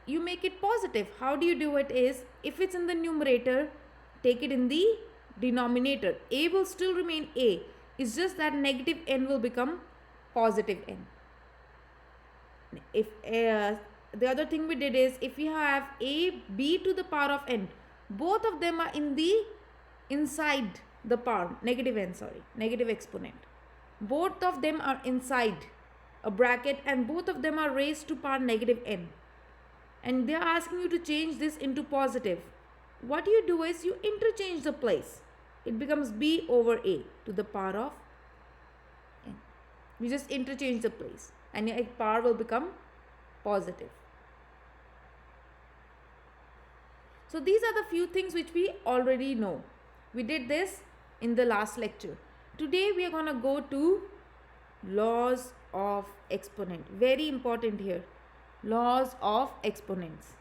you make it positive. How do you do it is, if it's in the numerator, take it in the denominator. A will still remain A. It's just that negative n will become positive n. If the other thing we did is, if you have a b to the power of n, both of them are in the inside the power negative n, negative exponent. Both of them are inside a bracket and both of them are raised to power negative n. And they are asking you to change this into positive. What you do is you interchange the place. It becomes b over a to the power of n. You just interchange the place and your power will become positive. So these are the few things which we already know. We did this in the last lecture. Today we are going to go to laws of exponent. Very important here. Laws of exponents.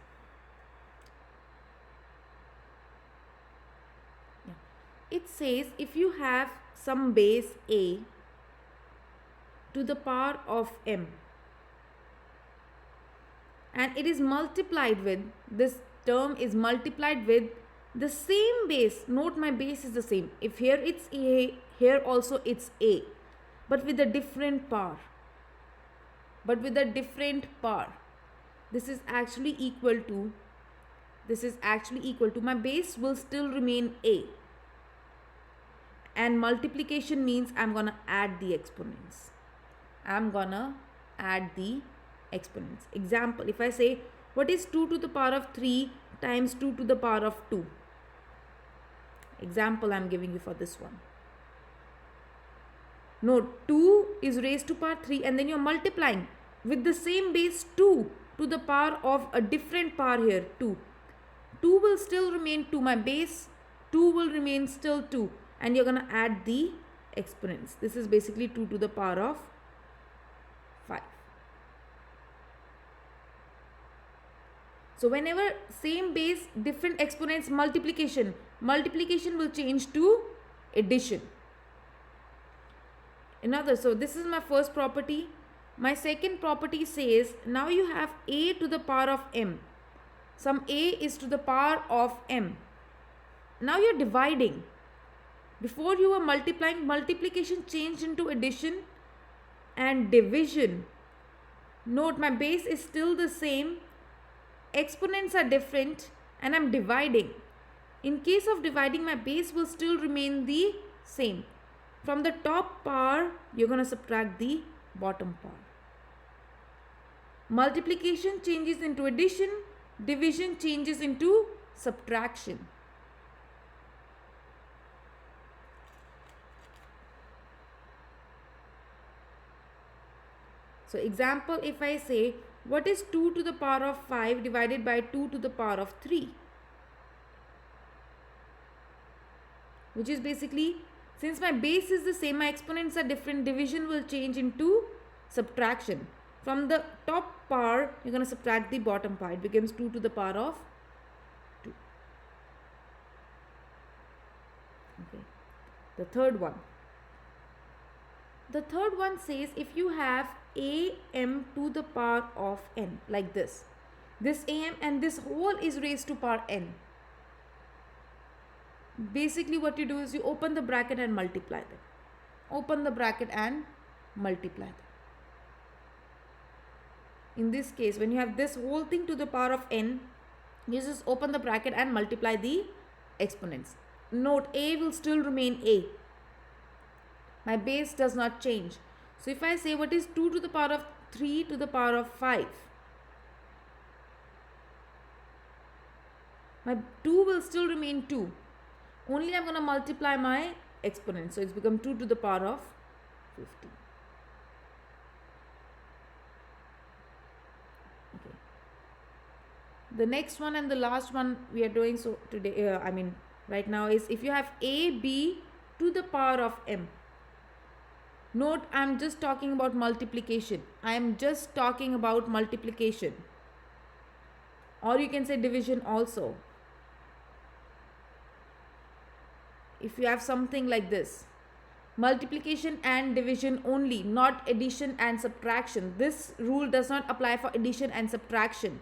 It says if you have some base a to the power of m and it is multiplied with, this term is multiplied with the same base. Note my base is the same. If here it's a, here also it's a, but with a different power. This is actually equal to, my base will still remain a. And multiplication means I'm going to add the exponents. Example, if I say, what is 2 to the power of 3 times 2 to the power of 2? Example I'm giving you for this one. Note, 2 is raised to power 3 and then you're multiplying with the same base 2 to the power of a different power here, 2. 2 will still remain 2. My base 2 will remain still 2. And you're going to add the exponents. This is basically 2 to the power of 5. So whenever same base, different exponents, multiplication will change to addition. So this is my first property. My second property says, now you have a to the power of m. Some a is to the power of m. Now you're dividing. Before you were multiplying, multiplication changed into addition and division. Note, my base is still the same. Exponents are different and I'm dividing. In case of dividing, my base will still remain the same. From the top power, you're going to subtract the bottom power. Multiplication changes into addition. Division changes into subtraction. So example, if I say, what is 2 to the power of 5 divided by 2 to the power of 3? Which is basically, since my base is the same, my exponents are different, division will change into subtraction. From the top power, you're going to subtract the bottom power. It becomes 2 to the power of 2. Okay. The third one. The third one says, if you have am to the power of n, like this am and this whole is raised to power n. Basically what you do is you open the bracket and multiply them. In this case, when you have this whole thing to the power of n, you just open the bracket and multiply the exponents. Note, a will still remain a. My base does not change. So if I say, what is 2 to the power of 3 to the power of 5? My 2 will still remain 2. Only I'm going to multiply my exponent. So it's become 2 to the power of 50. Okay. The next one and the last one we are doing so today, right now, is if you have ab to the power of m. Note, I am just talking about multiplication. Or you can say division also. If you have something like this, multiplication and division only, not addition and subtraction. This rule does not apply for addition and subtraction.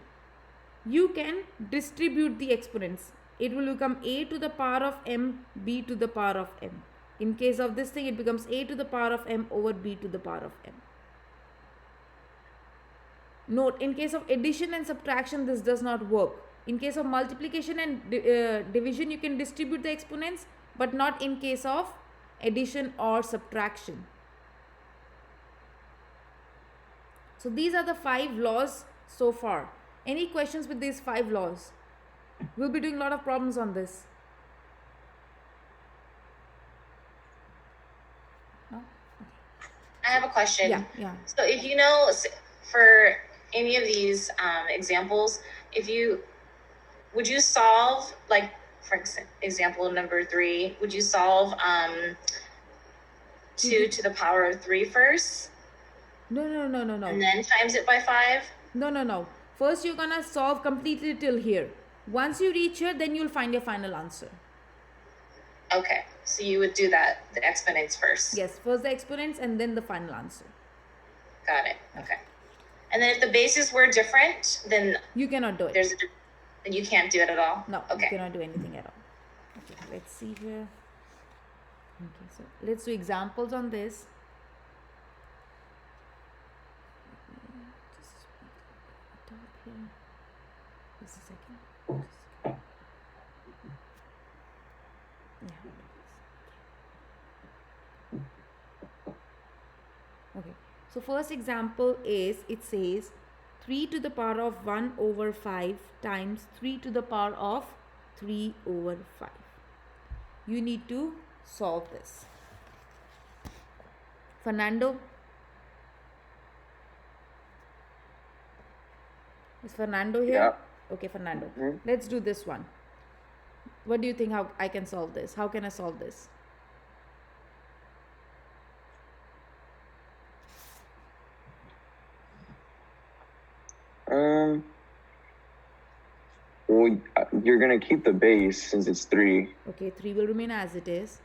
you can distribute the exponents. It will become a to the power of m, b to the power of m. In case of this thing, it becomes a to the power of m over b to the power of m. Note, in case of addition and subtraction, this does not work. In case of multiplication and division, you can distribute the exponents, but not in case of addition or subtraction. So these are the 5 laws so far. Any questions with these 5 laws? We'll be doing a lot of problems on this. No? Okay. I have a question. Yeah. So if you know, for any of these examples, would you solve, like, for example, number 3, would you solve 2 to the power of 3 first? No. And then times it by 5? No. First, you're gonna solve completely till here. Once you reach here, then you'll find your final answer. Okay, so you would do that, the exponents first. Yes, first the exponents and then the final answer. Got it. Okay. And then if the bases were different, then you cannot do it. Then you can't do it at all? No, okay. You cannot do anything at all. Okay, let's see here. Okay, so let's do examples on this. Just a second. Okay, so first example is, it says 3 to the power of 1 over 5 times 3 to the power of 3 over 5. You need to solve this. Fernando? Is Fernando here? Yeah. Okay, Fernando. Let's do this one. What do you think how I can solve this? How can I solve this? Well, you're gonna keep the base since it's 3. Okay, 3 will remain as it is.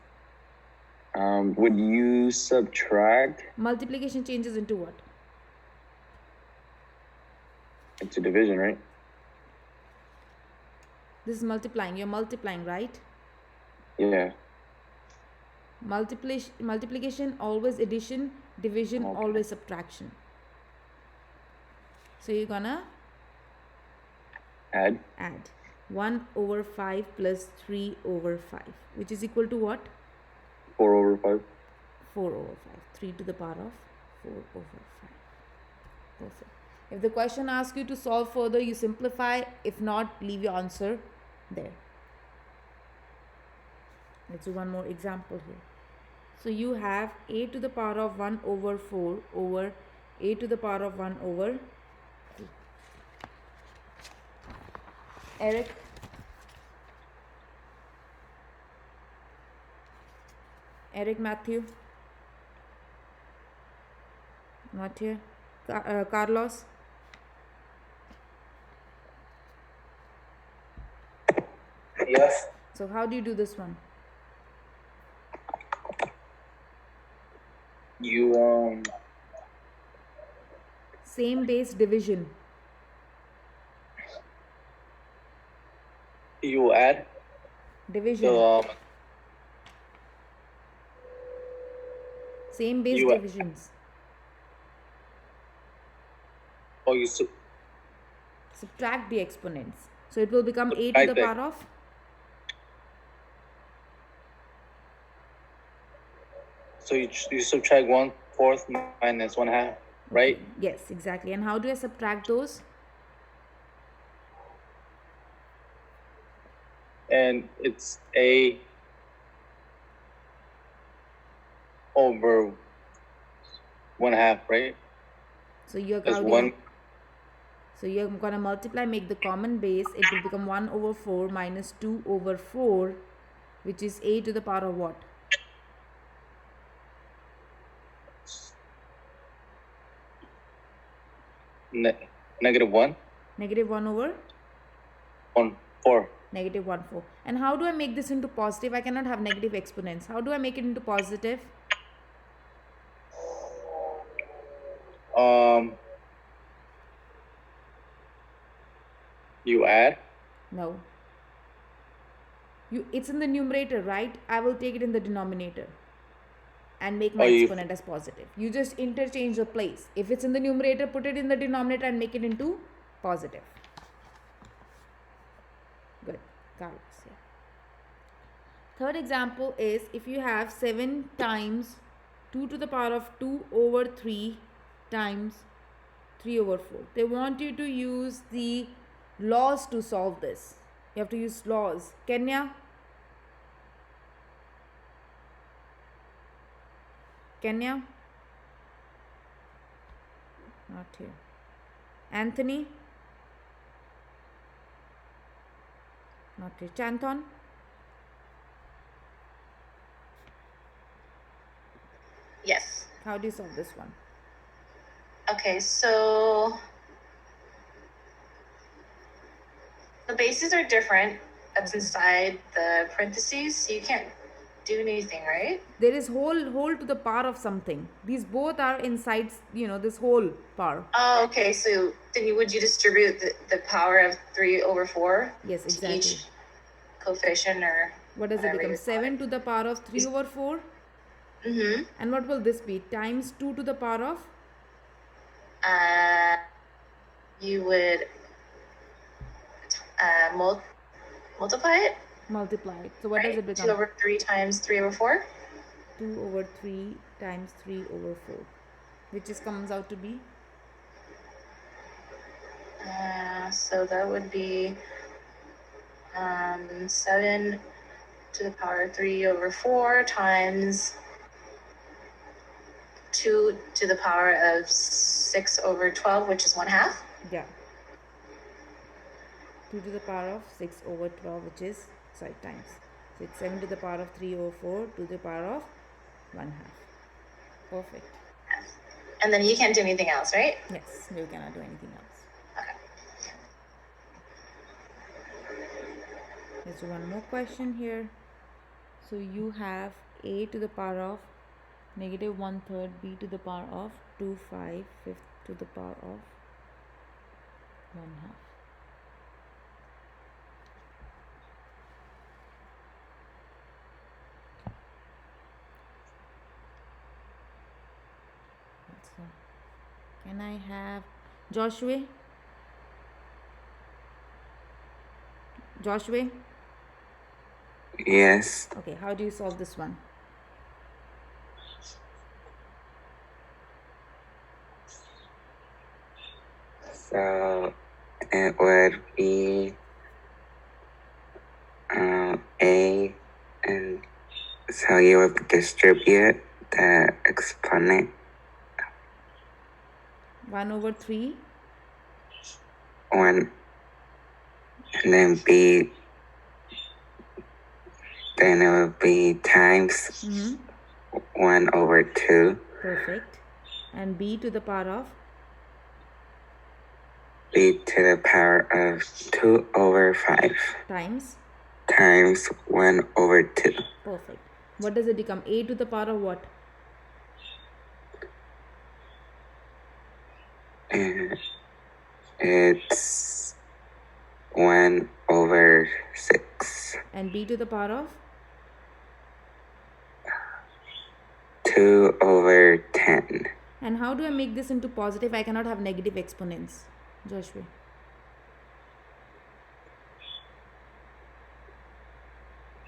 Would you subtract? Multiplication changes into what? Into division, right? This is multiplying. You're multiplying, right? Yeah. Multiplication always addition, division always subtraction. So you're gonna add 1 over 5 plus 3 over 5, which is equal to what? 4 over 5. 4 over 5. 3 to the power of 4 over 5. That's it. If the question asks you to solve further, you simplify. If not, leave your answer there. Let's do one more example here. So you have a to the power of 1 over 4 over a to the power of 1 over 3. Eric? Eric Matthew? Not here. Carlos? Yes. So how do you do this one? You Same base division. you add Division. the Same base you- divisions. you Subtract the exponents. So it will become a to Subtract the the- power of. so you subtract 1/4 minus 1/2, right? Yes, exactly. And how do I subtract those? And it's a over 1/2, right? So you're That's counting. one. So you're gonna multiply, make the common base. It will become 1 over 4 minus 2 over 4, which is a to the power of what? Negative 1 Negative 1 over 4. negative 1 4. And how do I make this into positive? I cannot have negative exponents. How do I make it into positive? You add? No. It's in the numerator, right? I will take it in the denominator and make my Oh, you- exponent as positive. You just interchange the place. If it's in the numerator, put it in the denominator and make it into positive. Good. Carlos, yeah. Third example is if you have 7 times 2 to the power of 2 over 3 times 3 over 4. They want you to use the laws to solve this. You have to use laws. Kenya? Kenya? Not here. Anthony? Not here. Chanton? Yes. How do you solve this one? Okay, so the bases are different. That's inside the parentheses, so you can't do anything, right? There is whole to the power of something. These both are inside, this whole power. Oh, okay. So then would you distribute the power of 3 over 4 Yes, to exactly. each coefficient, or What does it whatever become? you 7 to the power of 3 over 4? Mm-hmm. And what will this be? Times 2 to the power of? You would multiply it. Multiply it. So what Right? does it 2 become? over 3 times 3 over 4. 2 over 3 times 3 over 4. Which comes out to be? So that would be 7 to the power of 3 over 4 times 2 to the power of 6 over 12, which is 1/2. Yeah. 2 to the power of 6 over 12, which is, times. So it's 7 to the power of 3 over 4 to the power of 1/2. Perfect. And then you can't do anything else, right? Yes, you cannot do anything else. Okay. There's one more question here. So you have a to the power of negative 1/3, b to the power of 2, 5, 5th to the power of 1/2. So, can I have Joshua? Joshua? Yes. Okay, how do you solve this one? So it would be A, and so you would distribute the exponent 1 over 3. 1, and then B, then it would be times 1 over 2. Perfect. And b to the power of? B to the power of 2 over 5 Times? times 1 over 2. Perfect. What does it become? A to the power of what? And it's 1 over 6. And b to the power of? 2 over 10. And how do I make this into positive? I cannot have negative exponents. Joshua.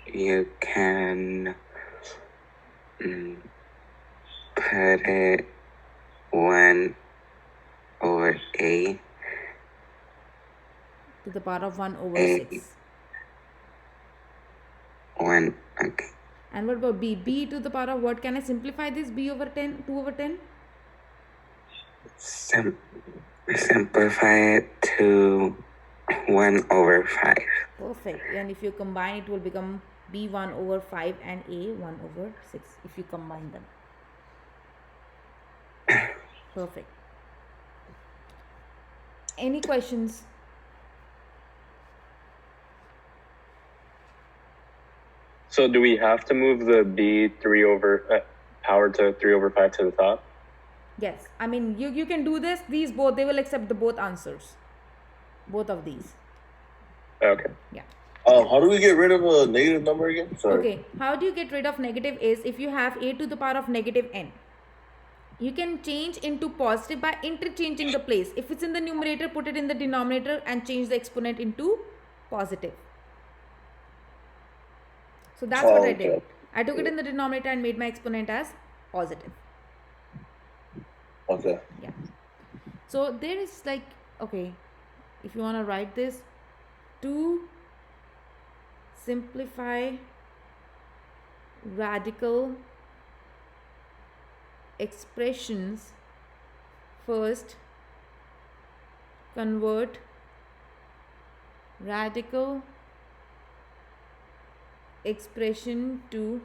You can put it 1 over A. To the power of 1 over A. 6. 1, okay. And what about b? b to the power of what? Can I simplify this? b over 10? 2 over 10? Simplify it to 1 over 5. Perfect. And if you combine, it will become b 1 over 5 and a 1 over 6 if you combine them. Perfect. Any questions? So do we have to move the b 3 over power to 3 over 5 to the top? Yes. I mean, you can do this. These both, they will accept the both answers. Both of these. Okay. Yeah. How do we get rid of a negative number again? Sorry. Okay, how do you get rid of negative is if you have a to the power of negative n. You can change into positive by interchanging the place. If it's in the numerator, put it in the denominator and change the exponent into positive. So that's what I did. Okay. I took it in the denominator and made my exponent as positive. Okay. Yeah. So there is like, okay, if you want to write this, to simplify radical expressions, first convert radical expression to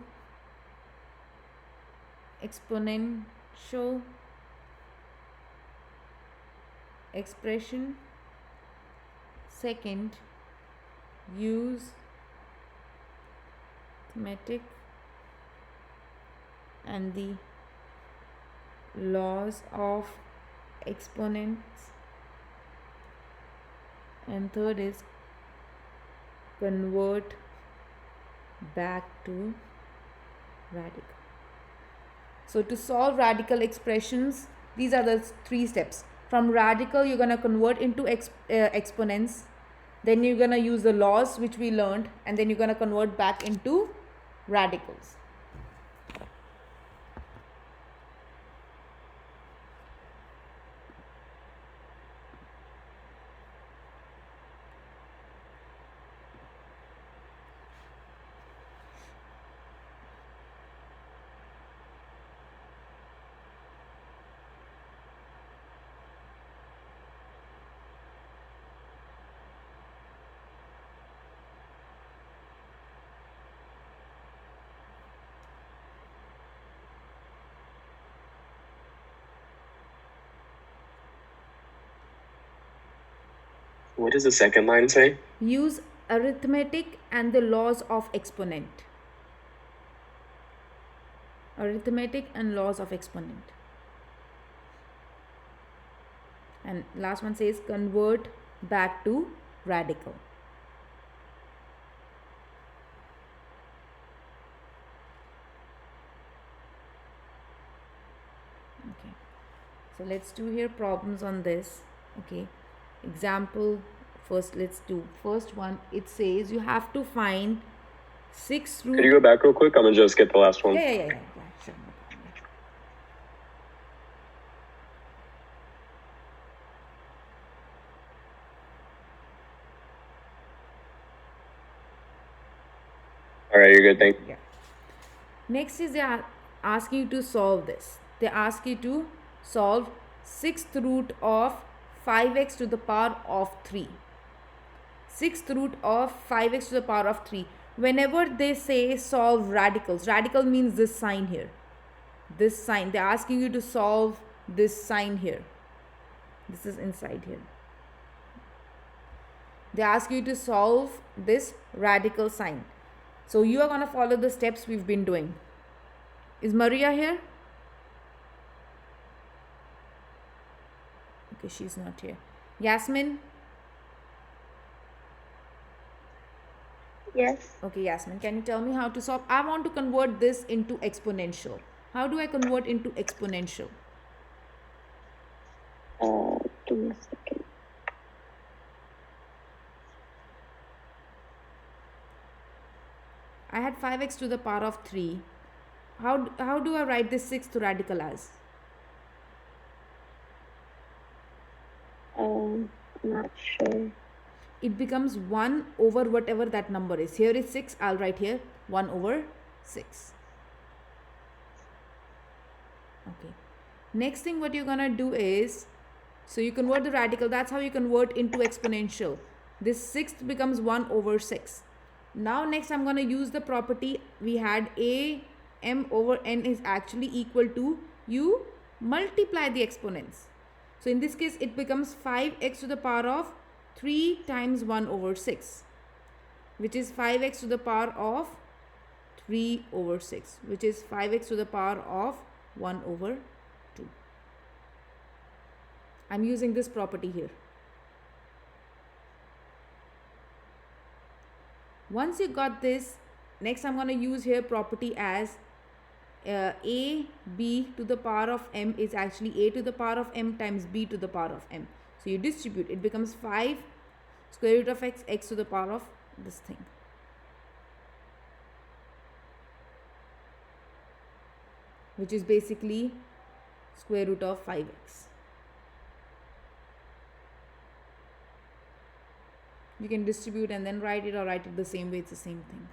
exponential expression. Second, use arithmetic and the laws of exponents. And third is convert back to radical. So to solve radical expressions, these are the three steps. From radical, you're going to convert into exponents. Then you're going to use the laws which we learned, and then you're going to convert back into radicals. What does the second line say? Use arithmetic and the laws of exponent. Arithmetic and laws of exponent. And last one says convert back to radical. Okay, so let's do here problems on this. Okay, example first, let's do first one. It says you have to find 6 root. Could you go back real quick? I'm gonna just get the last one. Yeah, sure. No problem. All right, you're good. Thank you. Yeah. Next is they are asking you to solve this. They ask you to solve 6th root of 5x to the power of 3. 6th root of 5x to the power of 3. Whenever they say solve radicals, radical means this sign here. This sign. They're asking you to solve this sign here. This is inside here. They ask you to solve this radical sign. So you are going to follow the steps we've been doing. Is Maria here? Okay, she's not here. Yasmin? Yes. Okay, Yasmin, can you tell me how to solve? I want to convert this into exponential. How do I convert into exponential? Give me a second. I had 5x to the power of 3. How do I write this 6th radical as? I'm not sure. It becomes 1 over whatever that number is. Here is 6. I'll write here 1 over 6. Okay. Next thing what you're going to do is, so you convert the radical. That's how you convert into exponential. This 6th becomes 1 over 6. Now next I'm going to use the property we had, a m over n is actually equal to, you multiply the exponents. So in this case it becomes 5x to the power of 3 times 1 over 6, which is 5x to the power of 3 over 6, which is 5x to the power of 1 over 2. I'm using this property here. Once you got this, next I'm going to use here property as a b to the power of m is actually a to the power of m times b to the power of m. So you distribute, it becomes 5 square root of x to the power of this thing. Which is basically square root of 5x. You can distribute and then write it, or write it the same way, it's the same thing.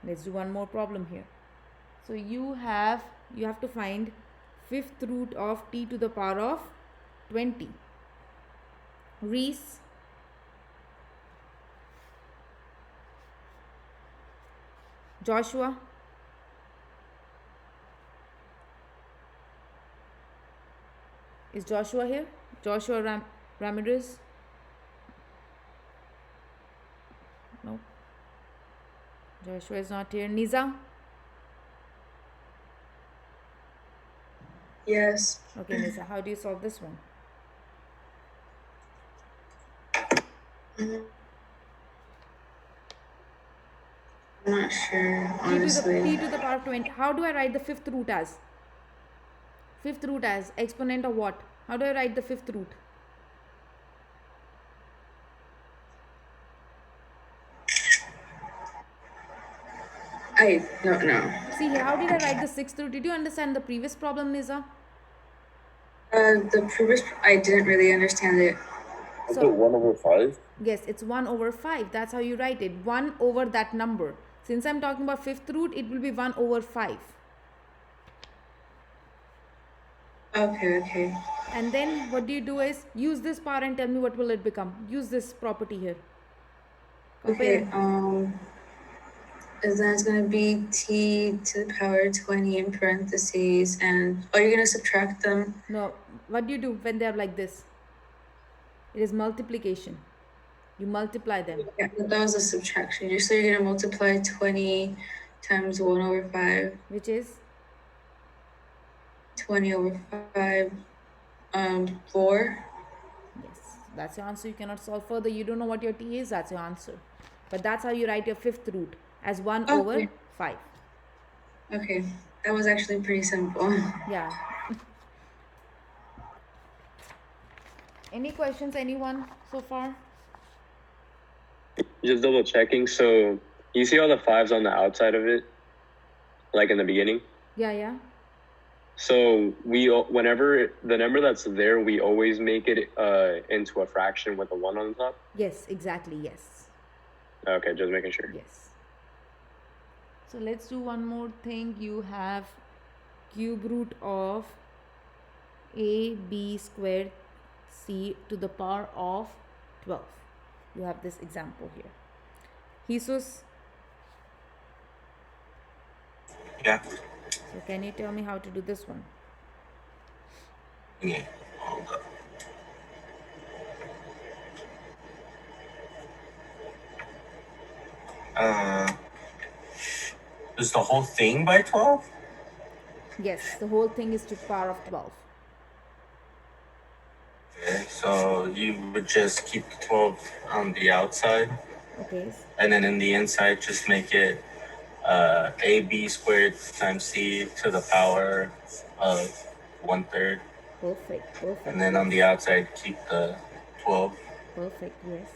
Let's do one more problem here. So you have to find fifth root of t to the power of 20. Reese, Joshua, is Joshua here? Joshua Ramirez? No. Joshua is not here. Niza? Yes. Okay, Niza, how do you solve this one? I'm not sure, t honestly. to the power of 20. How do I write the fifth root as? Fifth root as exponent of what? How do I write the fifth root? I don't know. See here, how did I write the sixth root? Did you understand the previous problem, Niza? The previous, I didn't really understand it. I put 1/5. Yes, it's 1 over 5. That's how you write it. 1 over that number. Since I'm talking about fifth root, it will be 1 over 5. Okay. And then what do you do is use this power and tell me what will it become. Use this property here. Okay, Compare. and then it's gonna be t to the power 20 in parentheses, and you're gonna subtract them. No, what do you do when they are like this? It is multiplication. You multiply them. Yeah, but that was a subtraction. So you're gonna multiply 20 times 1 over 5. Which is? 20 over 5, 4. Yes, that's your answer. You cannot solve further. You don't know what your t is, that's your answer. But that's how you write your fifth root, as 1 over 5. Okay, that was actually pretty simple. Yeah. Any questions, anyone so far? Just double checking. So you see all the 5s on the outside of it, like in the beginning? Yeah. So whenever the number that's there, we always make it into a fraction with a 1 on the top? Yes, exactly, yes. Okay, just making sure. Yes. So let's do one more thing. You have cube root of ab squared c to the power of 12. You have this example here. Jesus? Yeah. So can you tell me how to do this one? Yeah. Hold up. Is the whole thing by 12? Yes, the whole thing is to power of 12. Okay, so you would just keep the 12 on the outside, Okay. and then in the inside, just make it ab squared times c to the power of 1/3. Perfect. And then on the outside, keep the 12. Perfect, yes.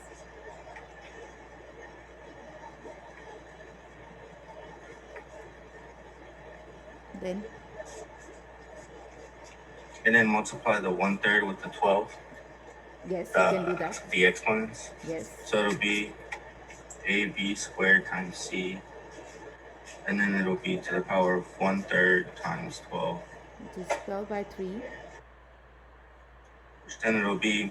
Then? And then multiply the 1/3 with the 12. Yes, you can do that. The exponents. Yes. So it'll be ab squared times c. And then it'll be to the power of 1/3 times 12. Which is 12 by 3. Which then it'll be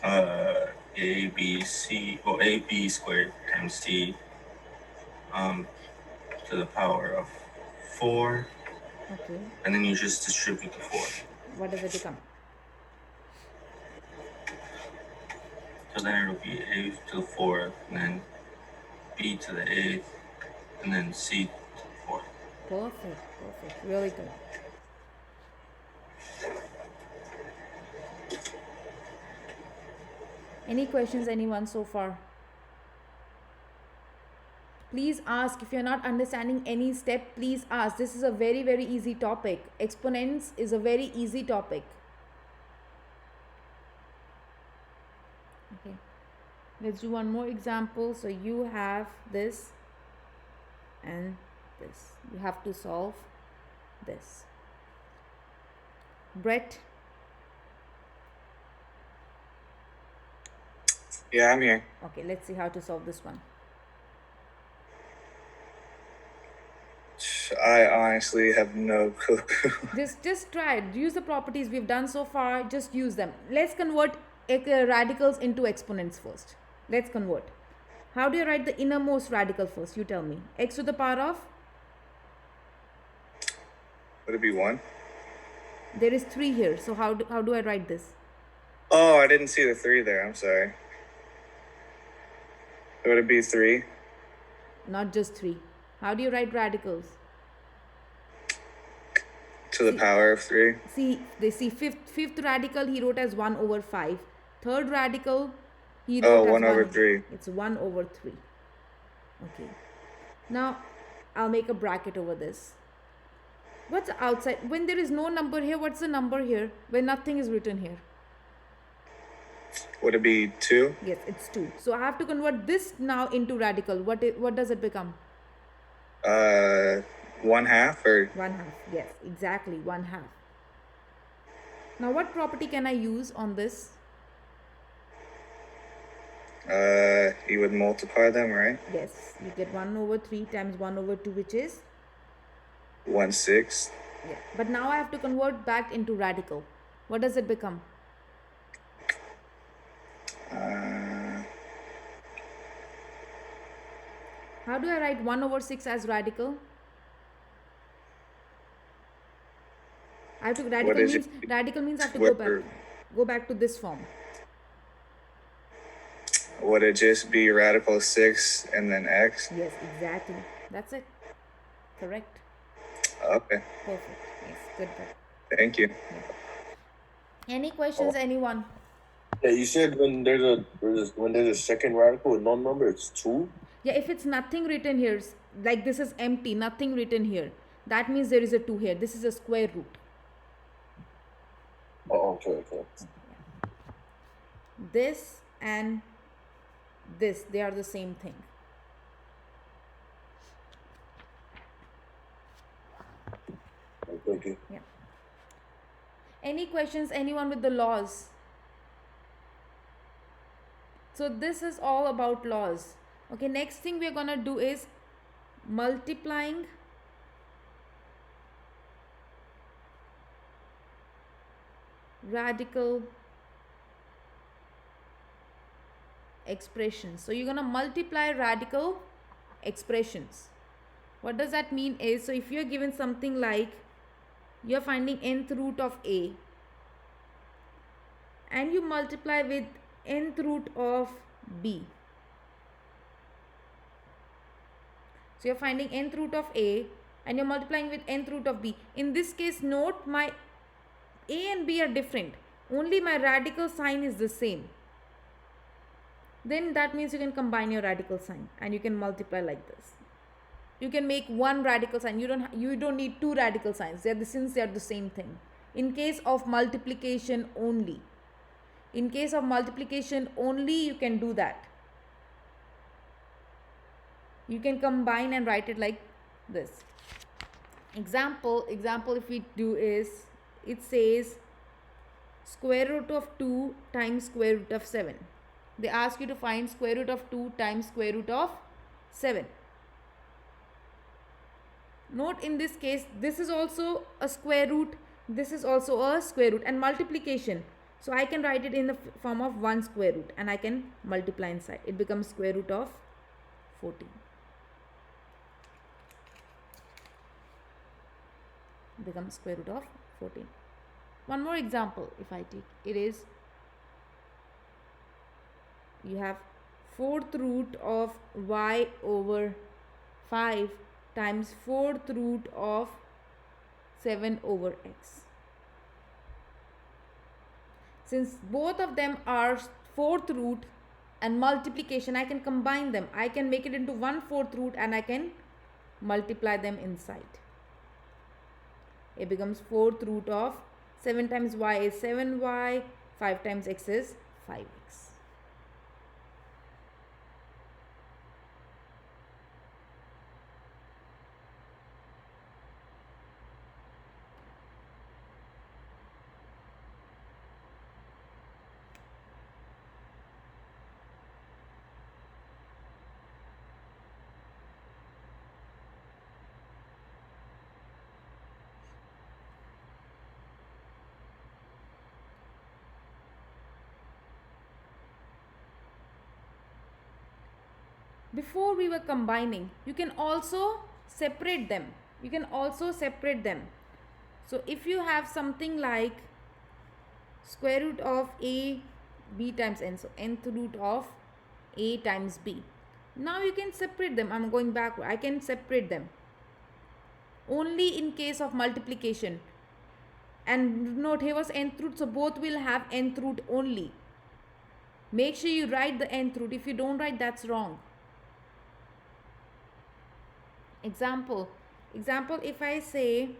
ab squared times c to the power of 4. Okay. And then you just distribute the 4. What does it become? So then it'll be a to the 4th, and then b to the 8th, and then c to the 4th. Perfect. Really good. Any questions, anyone so far? Please ask. If you're not understanding any step, please ask. This is a very, very easy topic. Exponents is a very easy topic. Okay. Let's do one more example. So you have this and this. You have to solve this. Brett, Yeah, I'm here. okay, let's see how to solve this one. I honestly have no clue. Just try it. Use the properties we've done so far. Just use them. Let's convert radicals into exponents first. Let's convert. How do you write the innermost radical first? You tell me. X to the power of? Would it be 1? There is 3 here. So how do I write this? Oh, I didn't see the 3 there. I'm sorry. Would it be 3? Not just 3. How do you write radicals? To the power of 3? See fifth radical he wrote as 1 over 5. Third radical he wrote as 1 over 3. It's 1 over 3. Okay. Now I'll make a bracket over this. What's outside? When there is no number here, what's the number here? When nothing is written here. Would it be 2? Yes, it's 2. So I have to convert this now into radical. What does it become? 1/2 or 1/2. Yes, exactly 1/2. Now what property can I use on this? you would multiply them, right? Yes, you get 1 over 3 times 1 over 2, which is? 1/6. Yeah. But now I have to convert back into radical. What does it become? How do I write 1 over 6 as radical? I have to radical means I have to go back to this form. Would it just be radical 6 and then x? Yes, exactly. That's it. Correct. Okay. Perfect. Yes, good. Thank you. Any questions, anyone? Yeah, you said when there's a second radical with no number, it's 2. Yeah, if it's nothing written here, like this is empty, nothing written here, that means there is a 2 here. This is a square root. Oh, okay. This and this, they are the same thing. Thank you. Yeah. Any questions, anyone with the laws? So this is all about laws. Okay, next thing we are going to do is multiplying radical expressions. So you're going to multiply radical expressions. What does that mean is, so if you're given something like you're finding nth root of a and you multiply with nth root of b. So you're finding nth root of a and you're multiplying with nth root of b. In this case, note my a and b are different. Only my radical sign is the same. Then that means you can combine your radical sign and you can multiply like this. You can make one radical sign. You don't need 2 radical signs. Since they are the same thing. In case of multiplication only. In case of multiplication only, you can do that. You can combine and write it like this. Example if we do is, it says square root of 2 times square root of 7. They ask you to find square root of 2 times square root of 7. Note in this case, this is also a square root, this is also a square root, and multiplication. So I can write it in the form of 1 square root and I can multiply inside. It becomes square root of 14. Becomes square root of 14. One more example if I take, it is, you have 4th root of y over 5 times 4th root of 7 over x. Since both of them are fourth root and multiplication, I can combine them. I can make it into 1/4 root and I can multiply them inside. It becomes 4th root of 7 times y is 7y, 5 times x is 5x. Before we were combining, you can also separate them. So if you have something like square root of a b times n, so nth root of a times b. Now you can separate them. I'm going backward. I can separate them only in case of multiplication. And note, here was nth root, so both will have nth root only. Make sure you write the nth root. If you don't write, that's wrong. Example, if I say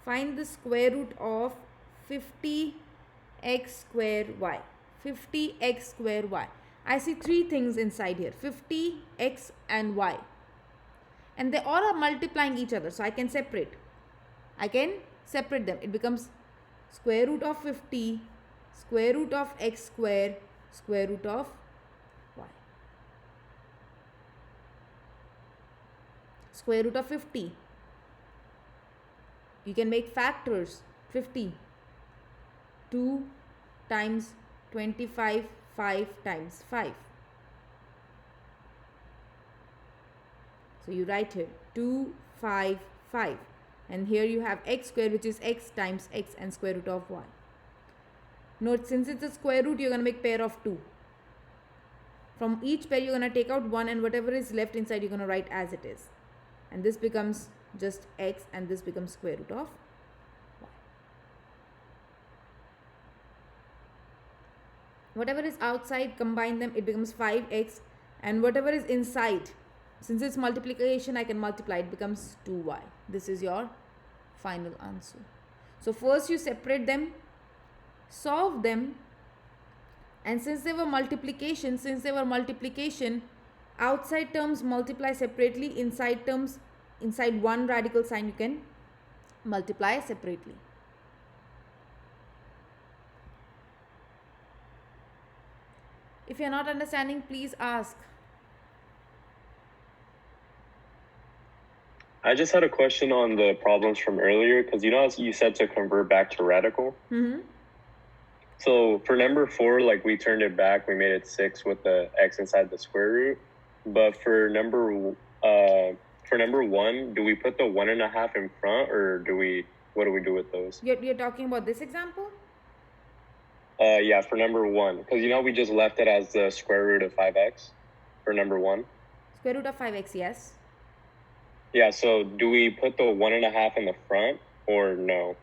find the square root of 50x square y. 50x square y. I see three things inside here, 50x and y. And they all are multiplying each other, so I can separate them. It becomes square root of 50, square root of x square, square root of y. Square root of 50. You can make factors. 50. 2 times 25, 5 times 5. So you write here 2, 5, 5. And here you have x square, which is x times x and square root of y. Note, since it's a square root, you're going to make pair of 2. From each pair, you're going to take out 1, and whatever is left inside, you're going to write as it is. And this becomes just x, and this becomes square root of y. Whatever is outside, combine them, it becomes 5x. And whatever is inside, since it's multiplication, I can multiply, it becomes 2y. This is your final answer. So first you separate them, solve them, and since they were multiplication, outside terms multiply separately, inside terms, inside one radical sign, you can multiply separately. If you are not understanding, please ask. I just had a question on the problems from earlier, because you know as you said to convert back to radical. Mm-hmm. So for number 4, like we turned it back, we made it 6 with the x inside the square root. But for number 1, do we put the 1.5 in front, or what do we do with those? You're talking about this example? Yeah, for number 1, because you know we just left it as the square root of 5x for number 1. Square root of 5x, yes. Yeah, so do we put the 1.5 in the front or no?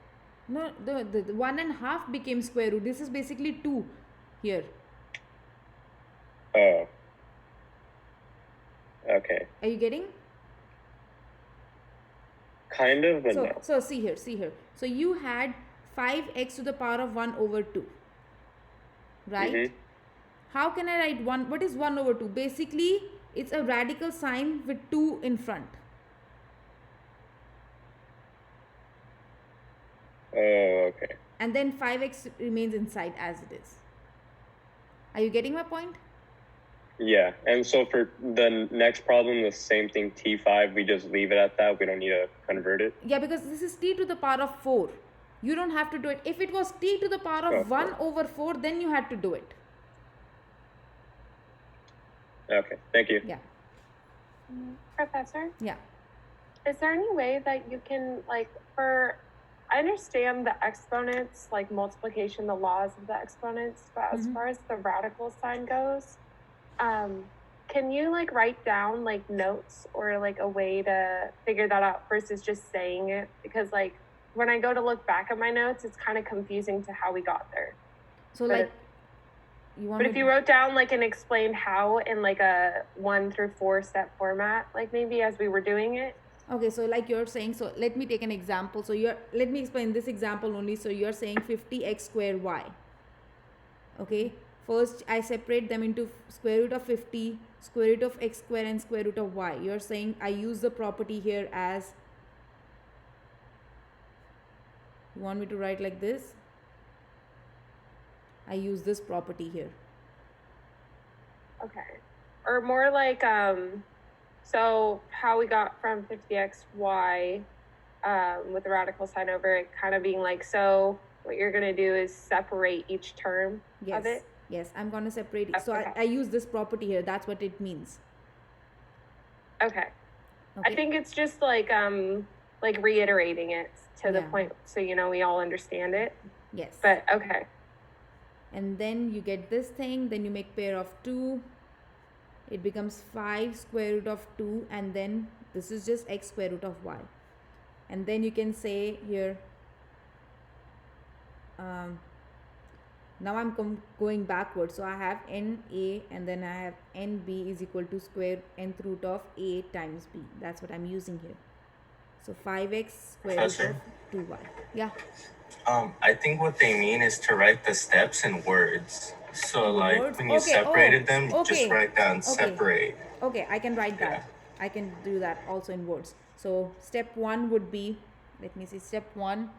No, the 1.5 became square root. This is basically 2 here. Oh. Okay. Are you getting? Kind of, but no. So see here. So you had 5x to the power of 1 over 2. Right? Mm-hmm. How can I write 1? What is 1 over 2? Basically, it's a radical sign with 2 in front. Oh, okay. And then 5x remains inside as it is. Are you getting my point? Yeah, and so for the next problem, the same thing, t5, we just leave it at that. We don't need to convert it. Yeah, because this is t to the power of 4. You don't have to do it. If it was t to the power of 1 over 4, then you had to do it. Okay, thank you. Yeah. Professor? Yeah. Is there any way that you can, I understand the exponents, like multiplication, the laws of the exponents, but as far as the radical sign goes, can you write down notes or a way to figure that out versus just saying it? Because when I go to look back at my notes, it's kind of confusing to how we got there. So But- like, you want But me if to- you wrote down like and explained how in like a 1 through 4 step format, like maybe as we were doing it. Okay, so like you're saying, so let me take an example. So let me explain this example only. So you're saying 50x square y. Okay, first I separate them into square root of 50, square root of x square, and square root of y. You're saying I use the property here as, you want me to write like this? I use this property here. Okay. Or more like so how we got from 50x y with the radical sign over it kind of being like, so what you're going to do is separate each term Yes. of it. Yes, I'm going to separate it. So Okay. I use this property here. That's what it means. Okay. Okay. I think it's just like reiterating it to the Yeah. point so you know we all understand it. Yes. But okay. And then you get this thing, then you make pair of 2, it becomes 5 square root of 2, and then this is just x square root of y. And then you can say here, now I'm going backwards, so I have NA and then I have NB is equal to square nth root of A times B. That's what I'm using here. So 5x square root Professor? of 2y. Yeah. I think what they mean is to write the steps in words. So like Words? when you Okay, separated them, you okay, just write down okay. separate. Okay, I can write that. Yeah. I can do that also in words. So step 1 would be, let me see, step 1.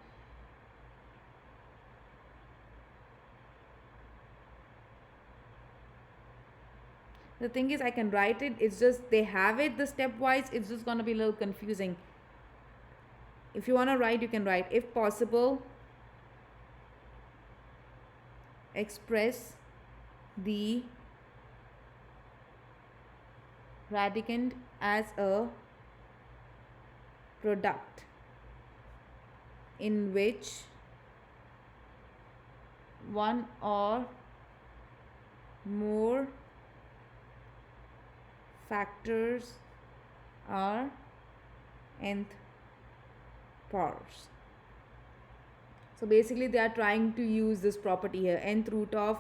The thing is, I can write it, it's just they have it the stepwise, it's just gonna be a little confusing. If you wanna write, you can write. If possible, express the radicand as a product in which one or more factors are nth powers. So basically they are trying to use this property here, nth root of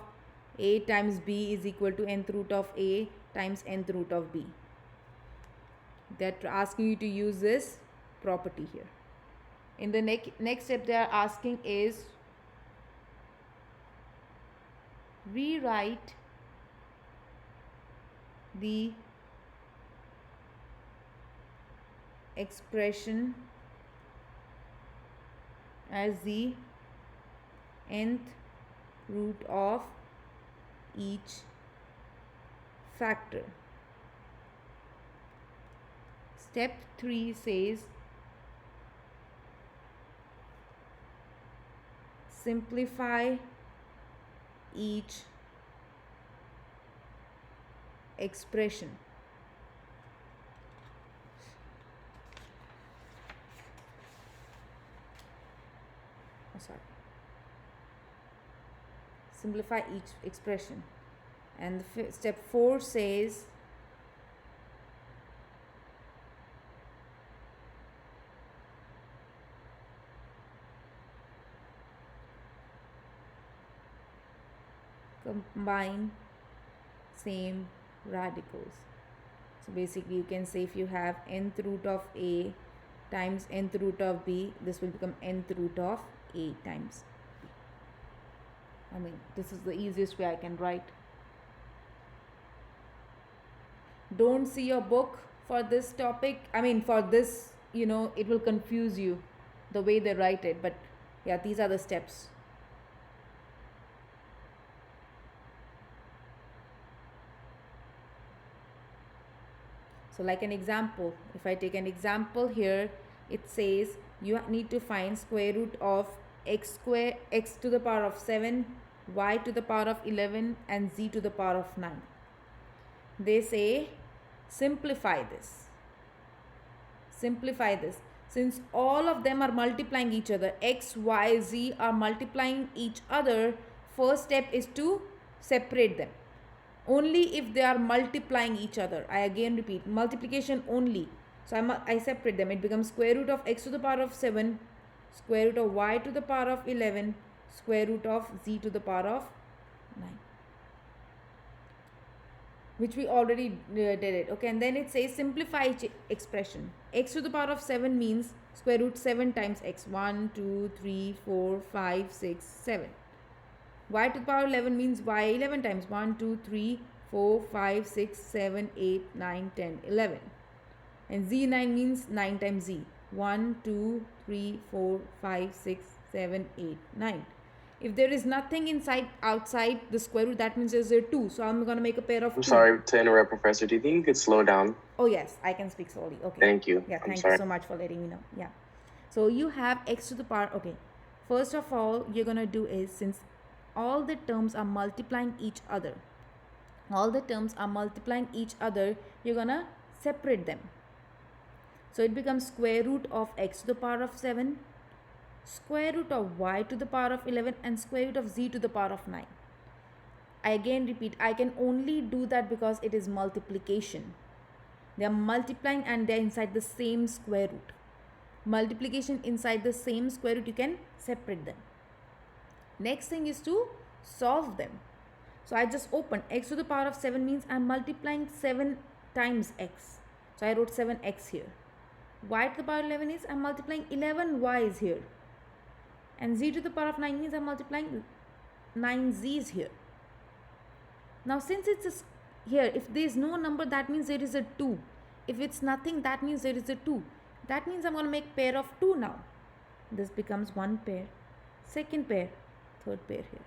a times b is equal to nth root of a times nth root of b. They're asking you to use this property here. In the next step they are asking is rewrite the expression as the nth root of each factor. Step 3 says simplify each expression. Simplify each expression. And step 4 says combine same radicals. So basically you can say if you have nth root of a times nth root of b, this will become nth root of a times b. I mean, this is the easiest way I can write. Don't see your book for this topic. I mean, for this, you know, it will confuse you the way they write it. But yeah, these are the steps. So like an example, if I take an example here, it says you need to find square root of x square, x to the power of 7, y to the power of 11 and z to the power of 9. They say simplify this. Simplify this. Since all of them are multiplying each other, x, y, z are multiplying each other, first step is to separate them. Only if they are multiplying each other. I again repeat, multiplication only. So I separate them. It becomes square root of x to the power of 7, square root of y to the power of 11, square root of z to the power of 9. Which we already did it. Okay, and then it says simplify expression. X to the power of 7 means square root 7 times x. 1, 2, 3, 4, 5, 6, 7. Y to the power 11 means y 11 times. 1, 2, 3, 4, 5, 6, 7, 8, 9, 10, 11. And z9 means 9 times z. 1, 2, 3, 4, 5, 6, 7, 8, 9. If there is nothing outside the square root, that means there's a 2. So I'm going to make a pair of 2. I'm sorry to interrupt, Professor. Do you think you could slow down? Oh, yes. I can speak slowly. Okay. Thank you. Yeah, I'm thank sorry. you so much for letting me know. Yeah. So you have x to the power. Okay. First of all, you're going to do is, since all the terms are multiplying each other, you're going to separate them. So it becomes square root of x to the power of 7, square root of y to the power of 11, and square root of z to the power of 9. I again repeat, I can only do that because it is multiplication. They are multiplying and they are inside the same square root. Multiplication inside the same square root, you can separate them. Next thing is to solve them. So I just opened x to the power of 7 means I'm multiplying 7 times x. So I wrote 7x here. Y to the power 11 is I'm multiplying 11 y's here. And z to the power of 9 means I'm multiplying 9 z's here. Now since it's here, if there is no number, that means there is a 2. If it's nothing, that means there is a 2. That means I'm going to make pair of 2 now. This becomes one pair, second pair, third pair here.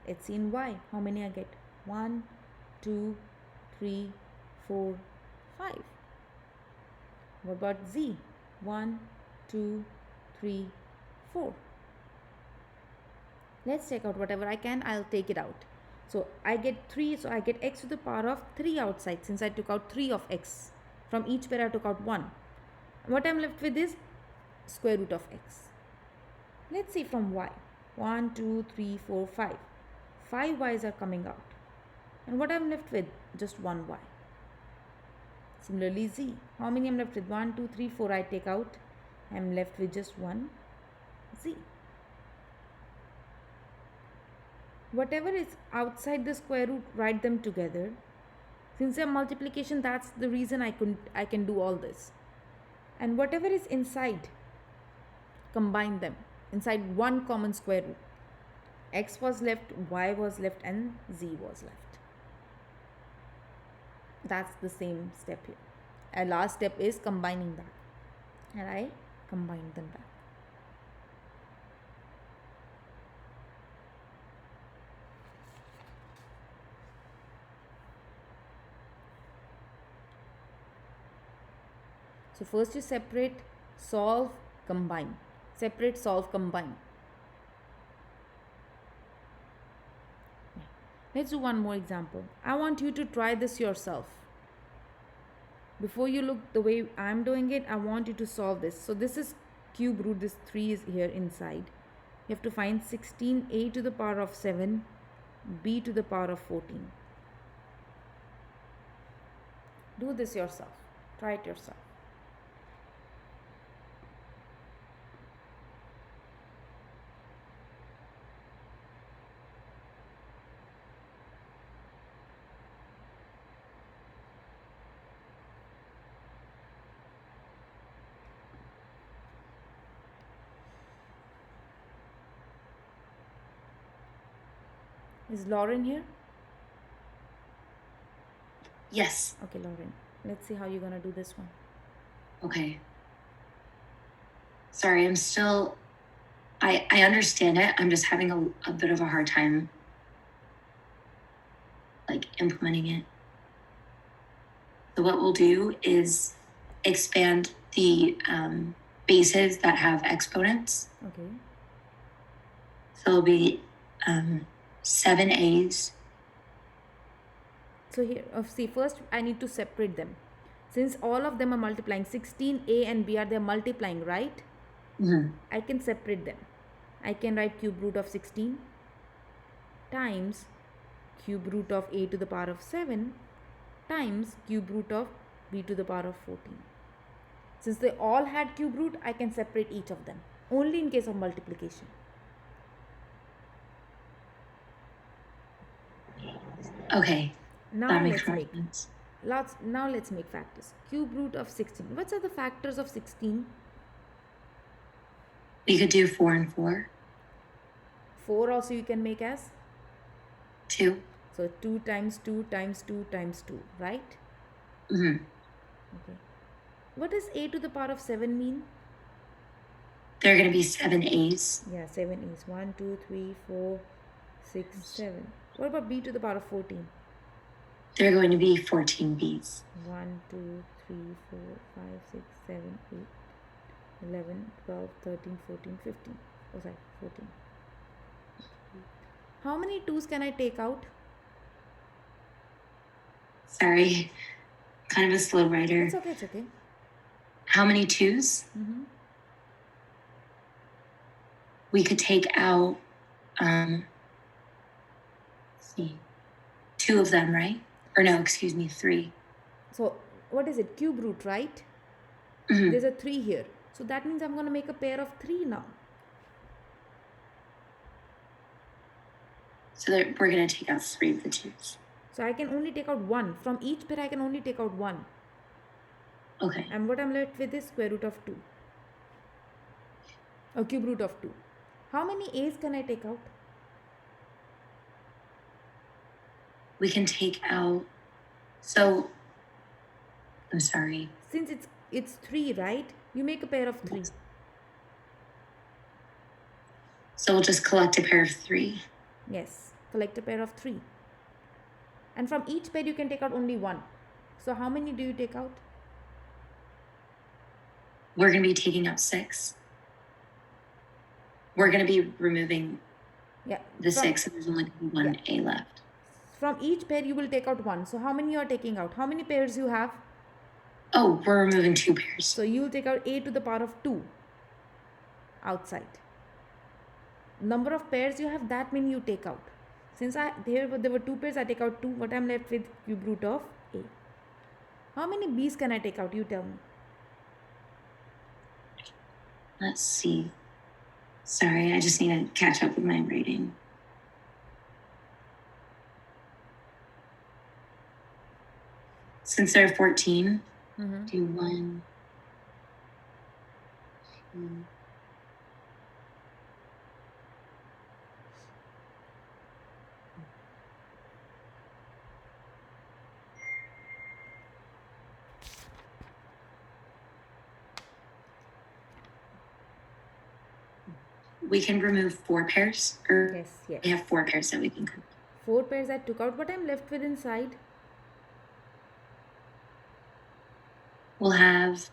Let's see in y. How many I get? 1, 2, 3, 4, 5. What about z? 1, 2, 3, 4. Let's take out whatever I can. I'll take it out. So I get 3. So I get x to the power of 3 outside, since I took out 3 of x. From each pair I took out 1. What I'm left with is square root of x. Let's see from y. 1, 2, 3, 4, 5. 5 y's are coming out. And what I'm left with? Just 1 y. Similarly z. How many I'm left with? 1, 2, 3, 4 I take out. I'm left with just 1 z. Whatever is outside the square root, write them together. Since they're multiplication, that's the reason I can do all this. And whatever is inside, combine them inside one common square root. X was left, y was left, and z was left. That's the same step here. And last step is combining that. And I combine them back. So first you separate, solve, combine. Separate, solve, combine. Let's do one more example. I want you to try this yourself. Before you look the way I'm doing it, I want you to solve this. So this is cube root, this 3 is here inside. You have to find 16a to the power of 7, b to the power of 14. Do this yourself. Try it yourself. Is Lauren here? Yes. Okay, Lauren. Let's see how you're going to do this one. Okay. Sorry, I'm still, I understand it. I'm just having a bit of a hard time, like, implementing it. So what we'll do is expand the bases that have exponents. Okay. So it'll be 7 A's. So here, see, first I need to separate them. Since all of them are multiplying, 16a and b they're multiplying, right? Mm-hmm. I can separate them. I can write cube root of 16 times cube root of a to the power of 7 times cube root of b to the power of 14. Since they all had cube root, I can separate each of them. Only in case of multiplication. Okay, Now that makes let's more make sense. now let's make factors. Cube root of 16. What are the factors of 16? We could do 4 and 4. 4 also you can make as 2. so 2 times 2 times 2 times 2, right? Hmm. Okay. What does a to the power of 7 mean? There are going to be 7 A's. Yeah, 7 is 1, 2, 3, 4, 6, 7. What about b to the power of 14? There are going to be 14 B's. 1, 2, 3, 4, 5, 6, 7, 8, 11, 12, 13, 14, 15. Oh, sorry, 14. How many 2's can I take out? Sorry, kind of a slow writer. It's okay, it's okay. How many 2's? Mm-hmm. We could take out, let's see, 2 of them, right? Or no, excuse me, 3. So, what is it? Cube root, right? Mhm. There's a 3 here. So, that means I'm going to make a pair of 3 now. So that we're going to take out 3 of the 2's. So, I can only take out 1. From each pair, I can only take out 1. Okay. And what I'm left with is square root of 2. Or cube root of 2. How many a's can I take out? We can take out, so, I'm sorry. Since it's 3, right? You make a pair of 3. So we'll just collect a pair of 3. Yes, collect a pair of 3. And from each pair, you can take out only 1. So, how many do you take out? We're going to be taking out 6. We're going to be removing Yeah. the 6, and there's only going to be 1 A left. From each pair, you will take out 1. So, how many you are taking out? How many pairs you have? Oh, we're removing 2 pairs. So, you will take out a to the power of 2 outside. Number of pairs you have, that many you take out. Since there were 2 pairs, I take out 2. What I'm left with, cube root of a. How many b's can I take out? You tell me. Let's see. Sorry, I just need to catch up with my writing. Since there are 14, do 1, 2. We can remove 4 pairs, or Yes, yes. we have 4 pairs that we can combine. 4 pairs I took out. What I'm left with inside? We'll have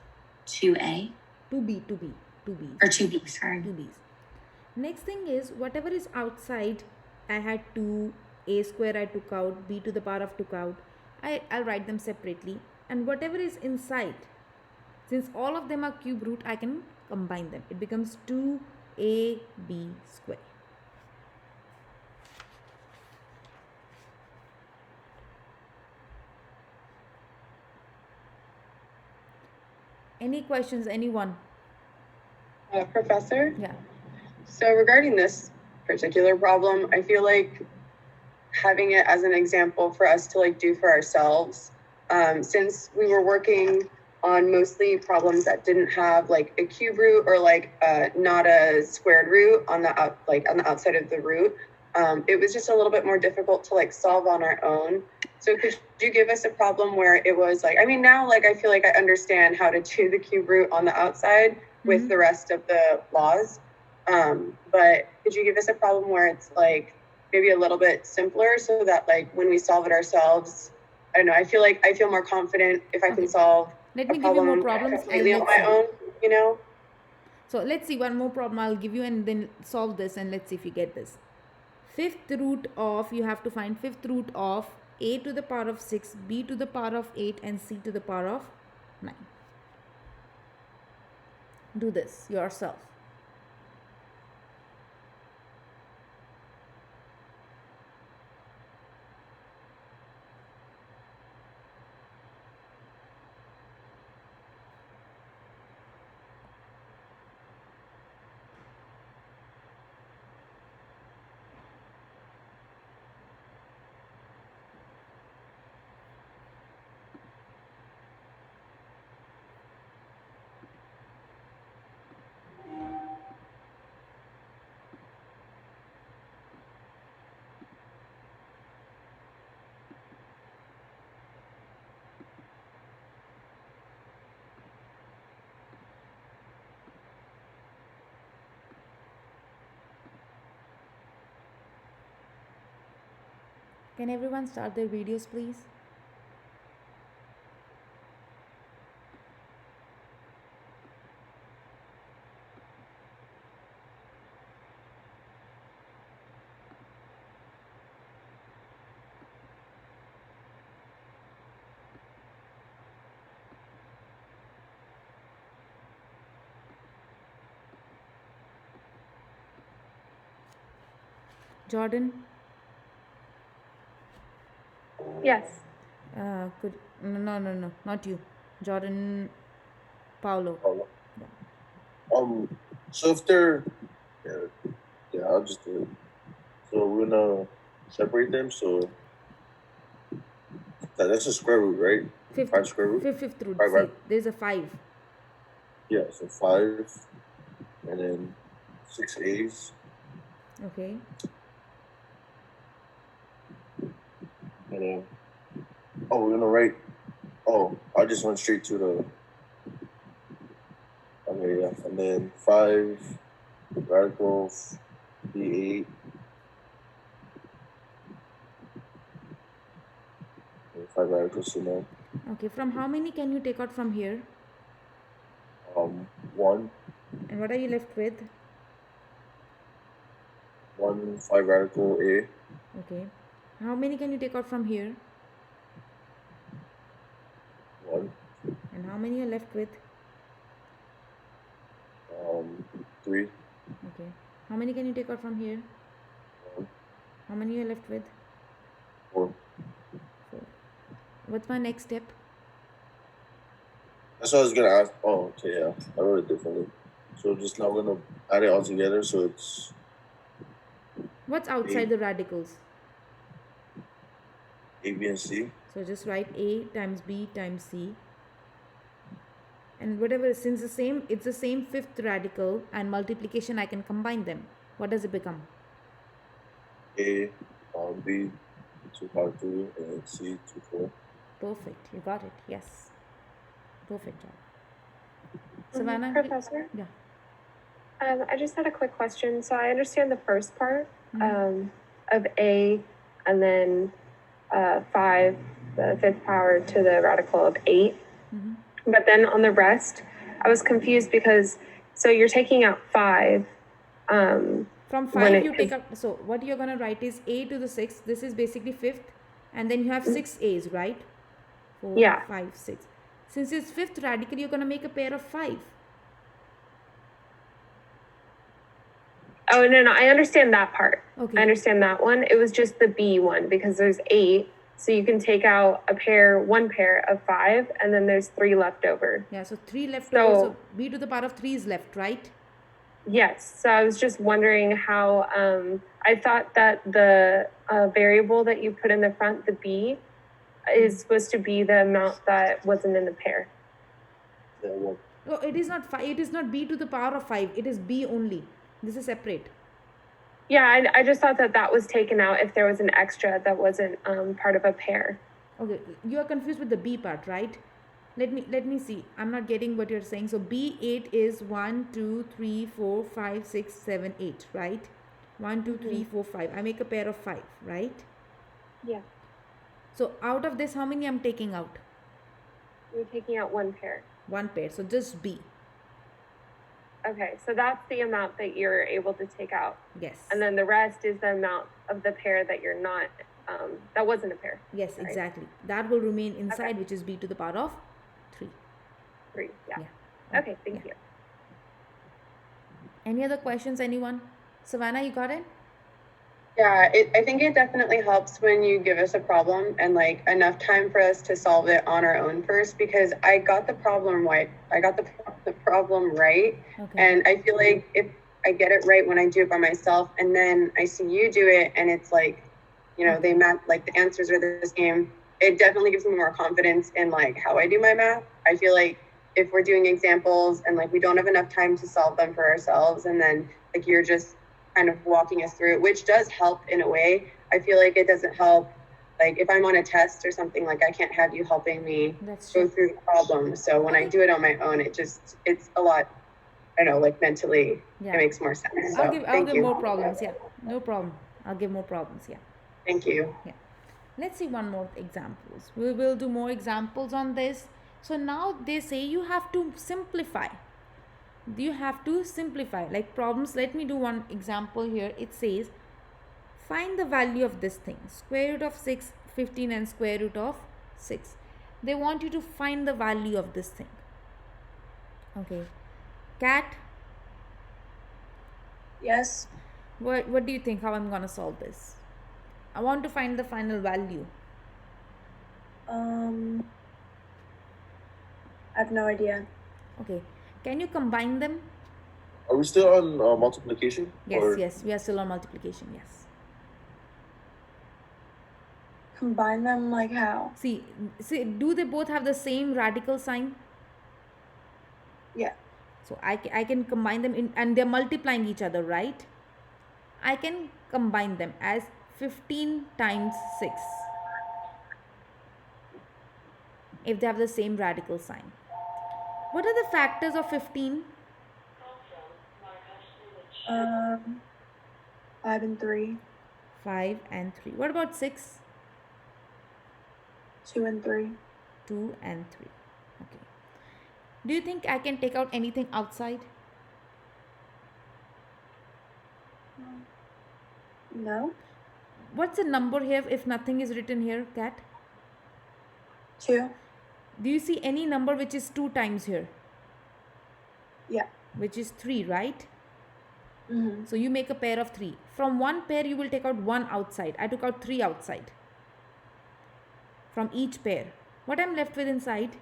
2A. 2b, 2b, 2b. Or 2B, sorry. 2b's. Next thing is, whatever is outside, I had 2, a square I took out, b to the power of took out. I'll write them separately. And whatever is inside, since all of them are cube root, I can combine them. It becomes 2ab square. Any questions, anyone? Professor? Yeah. So regarding this particular problem, I feel like having it as an example for us to do for ourselves, since we were working on mostly problems that didn't have a cube root or not a squared root on the outside of the root, it was just a little bit more difficult to solve on our own. So could you give us a problem where it was now I feel like I understand how to do the cube root on the outside with the rest of the laws. But could you give us a problem where it's maybe a little bit simpler so that when we solve it ourselves, I don't know, I feel more confident if I can solve Let a me give you problem more problems. completely on let's my see. own, you know? So let's see, one more problem I'll give you and then solve this and let's see if you get this. Fifth root of, you have to find fifth root of a to the power of 6, b to the power of 8 and c to the power of 9. Do this yourself. Can everyone start their videos, please? Jordan, Yes. could no, not you. Jordan, Paulo. So if they're, yeah, I'll just do it. So we're gonna separate them. So that's a square root, right? Fifth, 5 square root. fifth root. Five, See, right? there's a 5. Yeah, so 5, and then 6 A's, Okay. and then we're gonna write. Oh, I just went straight to the. Okay, yeah, and then 5 radical B8. And 5 radical C9. Okay. From how many can you take out from here? 1, And what are you left with? 1 5 radical A. Okay. How many can you take out from here? 1, And how many are left with? 3, Okay. How many can you take out from here? 1, How many are left with? 4. 4. What's my next step? That's what I was gonna ask. Oh, okay, yeah, I wrote it differently. So just now we're gonna add it all together. So it's What's outside 8, the radicals? A, B, and C. So just write A times B times C. And whatever, since it's the same fifth radical and multiplication, I can combine them. What does it become? A, B, 2 power 3, and C, 2 4. Perfect. You got it. Yes. Perfect job. Savannah? Professor? Yeah. I just had a quick question. So I understand the first part Mhm. of A and then 5, the fifth power to the radical of 8. Mhm. But then on the rest, I was confused because, so you're taking out 5. From when 5, it you take is- out. So what you're going to write is A to the 6th. This is basically 5th. And then you have 6 A's, right? 4, Yeah. 5, 6. Since it's 5th radical, you're going to make a pair of 5. Oh, no, I understand that part. Okay. I understand that one. It was just the B one because there's 8. So you can take out one pair of 5, and then there's 3 left over. Yeah, so 3 left So- over. So B to the power of 3 is left, right? Yes. So I was just wondering how, I thought that the variable that you put in the front, the B, is supposed to be the amount that wasn't in the pair. Yeah, 1. Oh, it is not 5. It is not B to the power of 5. It is B only. This is separate. Yeah, I just thought that was taken out if there was an extra that wasn't part of a pair. Okay, you are confused with the B part, right? Let me see. I'm not getting what you're saying. So B8 is 1, 2, 3, 4, 5, 6, 7, 8, right? 1, 2, 3, 4, 5. I make a pair of 5, right? Yeah. So out of this, how many I'm taking out? You're taking out one pair. 1 pair. So just B. Okay, so that's the amount that you're able to take out. Yes. And then the rest is the amount of the pair that you're not, that wasn't a pair. Yes, right? exactly. That will remain inside, Okay. which is B to the power of 3. 3, yeah. Yeah. Okay, thank you. Any other questions, anyone? Savannah, you got it? Yeah, I think it definitely helps when you give us a problem and like enough time for us to solve it on our own first, because I got the problem right. I got the problem right. Okay. And I feel like if I get it right when I do it by myself and then I see you do it and it's like, you know, they match, like the answers are the same, it definitely gives me more confidence in like how I do my math. I feel like if we're doing examples and like we don't have enough time to solve them for ourselves and then like you're just kind of walking us through it, which does help in a way. I feel like it doesn't help, like if I'm on a test or something, like I can't have you helping me That's go true. through the problem. So when I Okay. do it on my own, it's a lot, I don't know, like mentally, Yeah. it makes more sense. So I'll give thank you. more problems. Yeah, no problem. I'll give more problems. Yeah. Thank you. Let's see one more examples. We will do more examples on this. So now they say you have to simplify. You have to simplify like problems. Let me do one example here. It says find the value of this thing, square root of 6, 15 and square root of 6. They want you to find the value of this thing. Okay. Cat, Yes. what do you think how I'm gonna solve this? I want to find the final value. I have no idea. Okay. Can you combine them? Are we still on multiplication? Yes, Or- yes. We are still on multiplication. Yes. Combine them like how? See, do they both have the same radical sign? Yeah. So I can combine them in, and they're multiplying each other, right? I can combine them as 15 times 6 if they have the same radical sign. What are the factors of 15? 5 and 3. 5 and 3. What about 6? 2 and 3. 2 and 3. Okay. Do you think I can take out anything outside? No. What's the number here if nothing is written here, Kat? 2. Do you see any number which is 2 times here? Yeah. Which is 3, right? Mm-hmm. So you make a pair of 3. From one pair you will take out 1 outside. I took out 3 outside. From each pair. What I'm left with inside?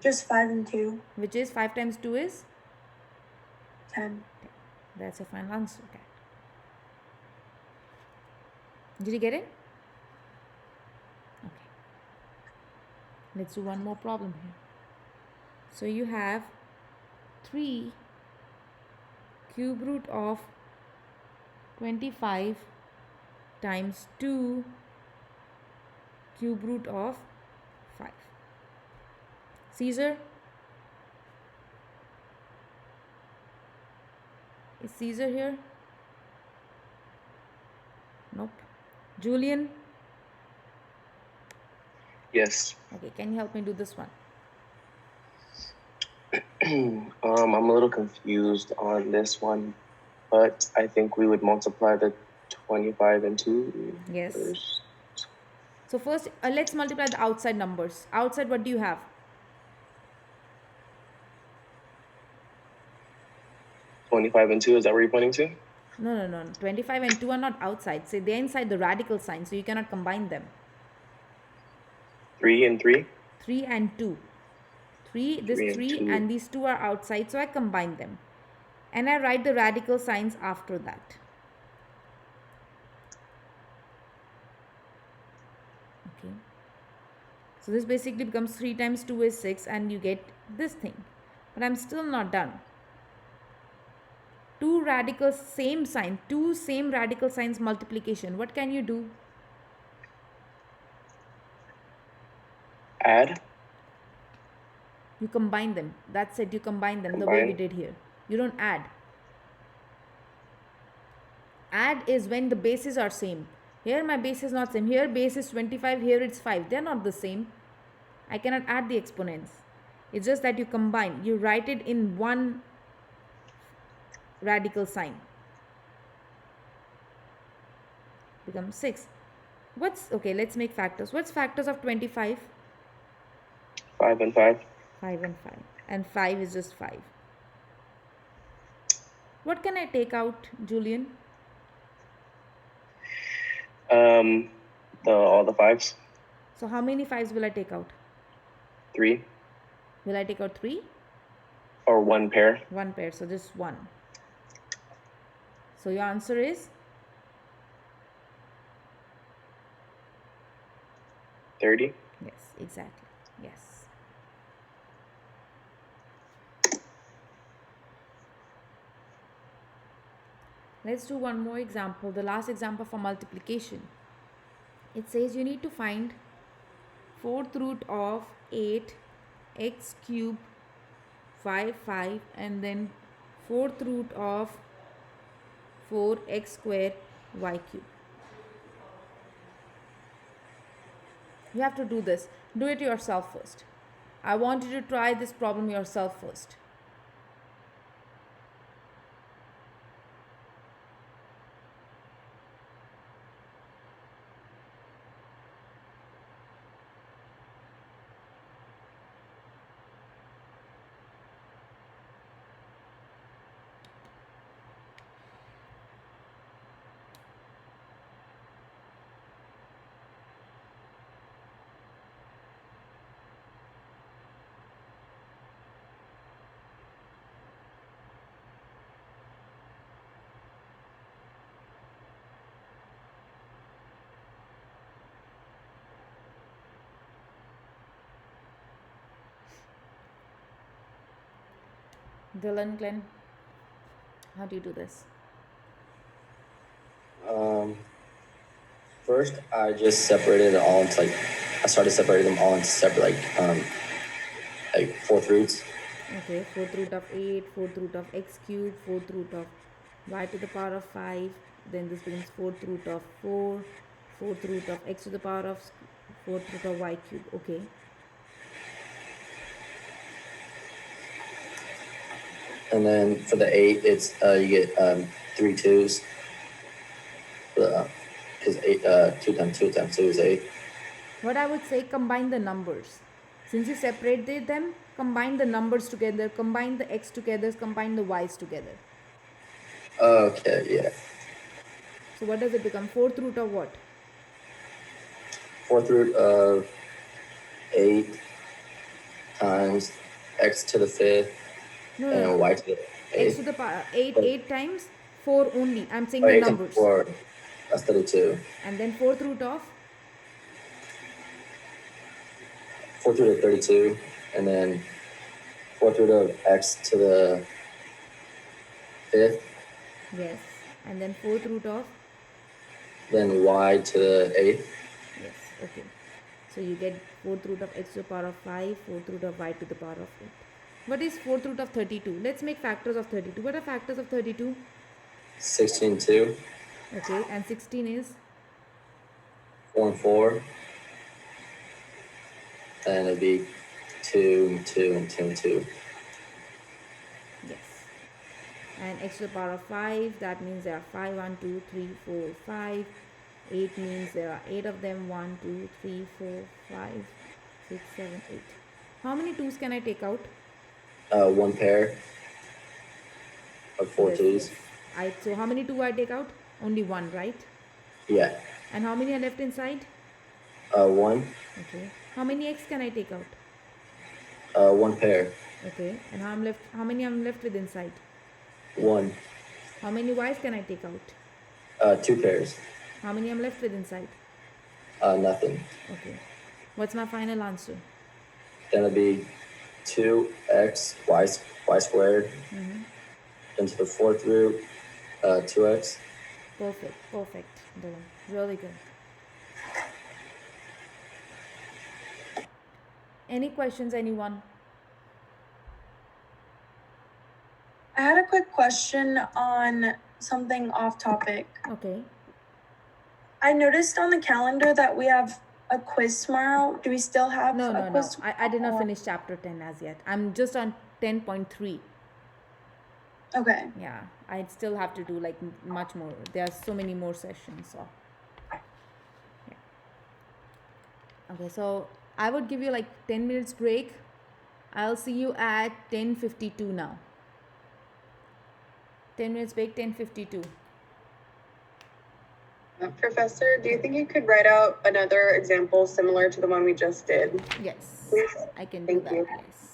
Just 5 and 2. Which is 5 times 2 is? 10. That's your final answer, Kat. Did you get it? Okay. Let's do one more problem here. So you have 3 cube root of 25 times 2 cube root of 5. Caesar? Is Caesar here? Nope. Julian? Yes. Okay, can you help me do this one? I'm a little confused on this one, but I think we would multiply the 25 and 2. Yes. First. So first, let's multiply the outside numbers. Outside, what do you have? 25 and 2, is that what you're pointing to? No. 25 and 2 are not outside. Say they're inside the radical sign, so you cannot combine them. 3 and 3? 3 and 2. 3 and these 2 are outside, so I combine them. And I write the radical signs after that. Okay. So this basically becomes 3 times 2 is 6 and you get this thing. But I'm still not done. 2 radicals, same sign. 2 same radical signs multiplication. What can you do? Add? You combine them. That's it. You combine them the way we did here. You don't add. Add is when the bases are same. Here my base is not same. Here base is 25. Here it's 5. They're not the same. I cannot add the exponents. It's just that you combine. You write it in one radical sign. Becomes 6. Okay, let's make factors. What's factors of 25? 5 and 5. 5 and 5. And 5 is just 5. What can I take out, Julian? All the 5s. So how many 5s will I take out? 3. Will I take out 3? Or 1 pair. 1 pair, so just 1. So your answer is? 30. Yes, exactly. Yes. Let's do one more example, the last example for multiplication. It says you need to find 4th root of 8 x cube 5 and then 4th root of 4 x square y cube. You have to do this. Do it yourself first. I want you to try this problem yourself first. Dylan, Glenn, how do you do this? First, I just separated it all into I started separating them all into separate fourth roots. Okay, fourth root of 8, fourth root of x cubed, fourth root of y to the power of 5. Then this becomes fourth root of 4, fourth root of x to the power of fourth root of y cubed. Okay. And then for the 8, it's you get 3 2s. Because 2 times 2 times 2 is 8. What I would say, combine the numbers. Since you separated them, combine the numbers together, combine the x together, combine the y's together. Okay, yeah. So what does it become? Fourth root of what? Fourth root of 8 times x to the 5th and y to the 8th. X to the power 8 times 4 only. I'm saying the 8 numbers. times 4, that's 32. And then fourth root of? Fourth root of 32, and then fourth root of x to the 5th. Yes. And then fourth root of? Then y to the 8th. Yes, okay. So you get fourth root of x to the power of 5, fourth root of y to the power of 8. What is fourth root of 32? Let's make factors of 32. What are factors of 32? 16, 2. Okay, and 16 is? 4 and 4. And it'd be 2 and 2 and 2 and 2. Yes. And x to the power of 5, that means there are 5, 1, 2, 3, 4, 5. 8 means there are 8 of them. 1, 2, 3, 4, 5, 6, 7, 8. How many 2's can I take out? 1 pair of 4 2's. So how many 2 I take out? Only 1, right? Yeah. And how many are left inside? 1. Okay. How many x can I take out? 1 pair. Okay. And how many I'm left with inside? 1. How many y's can I take out? 2 pairs. How many I'm left with inside? Nothing. Okay. What's my final answer? Then it'd be 2x y squared into the fourth root 2x. Perfect. Perfect. Dylan. Really good. Any questions, anyone? I had a quick question on something off topic. Okay. I noticed on the calendar that we have a quiz tomorrow. Do we still have a quiz? No. I did not finish chapter 10 as yet. I'm just on 10.3. Okay. Yeah, I still have to do like much more. There are so many more sessions. So, yeah. Okay, so I would give you like 10 minutes break. I'll see you at 10:52 now. 10 minutes break, 10:52. Professor, do you think you could write out another example similar to the one we just did? Yes, please? I can do Thank that. you. Yes.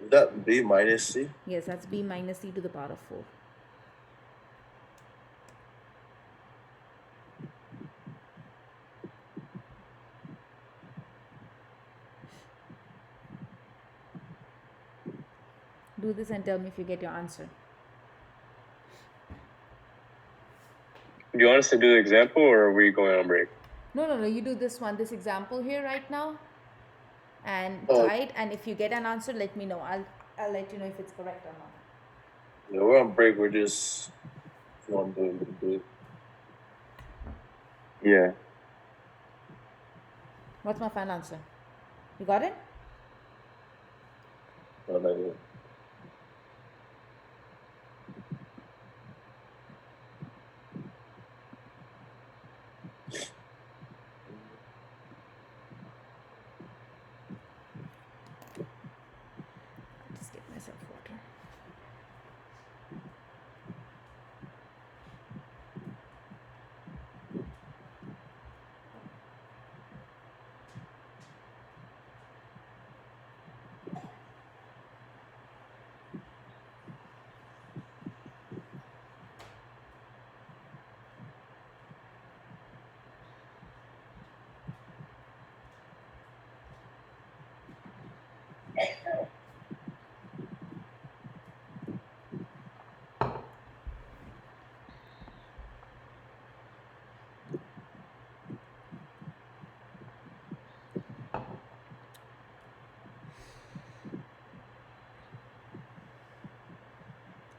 Is that b minus c? Yes, that's b minus c to the power of 4. do this and tell me if you get your answer. Do you want us to do the example or are we going on break? No. You do this example here right now, and Oh. try it. And if you get an answer, let me know. I'll let you know if it's correct or not. Yeah, we're on break. We're just if you want to do it, we can do it. Yeah. What's my final answer? You got it? No, not yet. Just get myself water.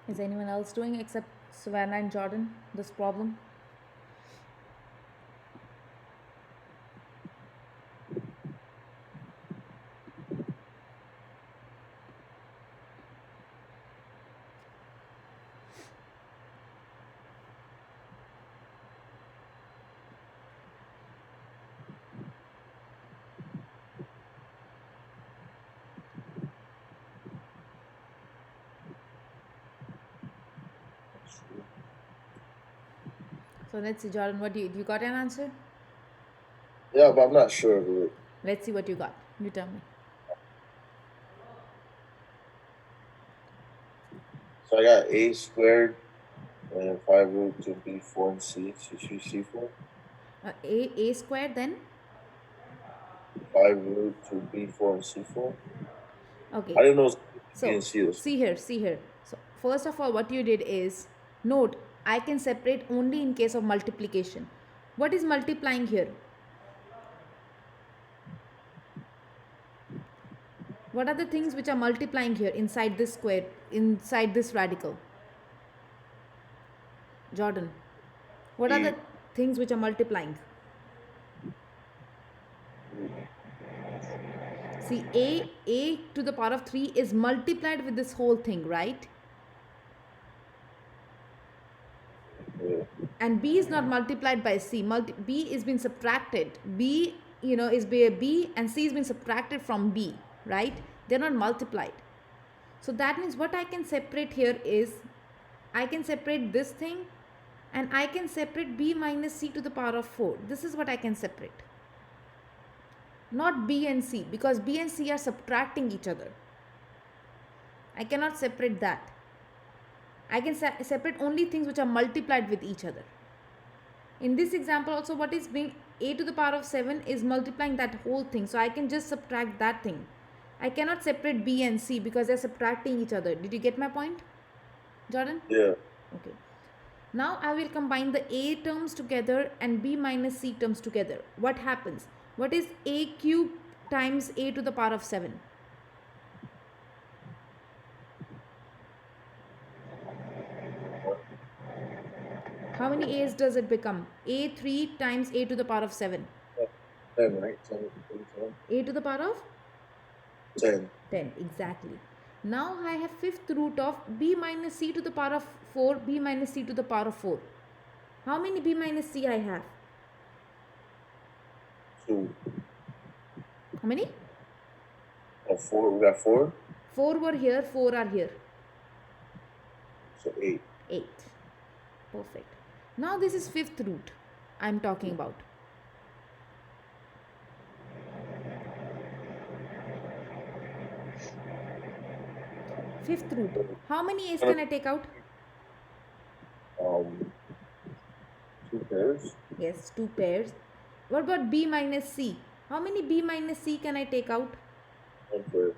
Is anyone else doing except Savannah and Jordan this problem? So let's see, Jordan, what do you got an answer? Yeah, but I'm not sure of it. Let's see what you got. You tell me. So I got a squared and 5 root to b4 and c. So you c4. A squared, then 5 root to b4 and c4. okay. I didn't know b So and c was. see here. So first of all, what you did is note I can separate only in case of multiplication. What is multiplying here? What are the things which are multiplying here inside this square, inside this radical? Jordan, what are the things which are multiplying? See, a to the power of 3 is multiplied with this whole thing, right? Yeah. And b is not multiplied by c. B is being subtracted. B, is b, and c is being subtracted from b, right? They're not multiplied. So that means what I can separate here is, I can separate this thing, and I can separate b minus c to the power of 4. This is what I can separate. Not b and c, because b and c are subtracting each other. I cannot separate that. I can separate only things which are multiplied with each other. In this example also, what is being a to the power of 7 is multiplying that whole thing. So I can just subtract that thing. I cannot separate b and c because they're subtracting each other. Did you get my point, Jordan? Yeah. Okay. Now I will combine the a terms together and b minus c terms together. What happens? What is a cube times a to the power of 7? How many a's does it become? A3 times a to the power of 7. 10, right? 10. A to the power of? 10. 10, exactly. Now I have fifth root of b minus c to the power of 4, b minus c to the power of 4. How many b minus c I have? 2. How many? 4. We got 4. 4 were here, 4 are here. So 8. 8. Perfect. Now this is fifth root I'm talking about. Fifth root. How many a's can I take out? 2 pairs. Yes, 2 pairs. What about b minus c? How many b minus c can I take out? 1 pair.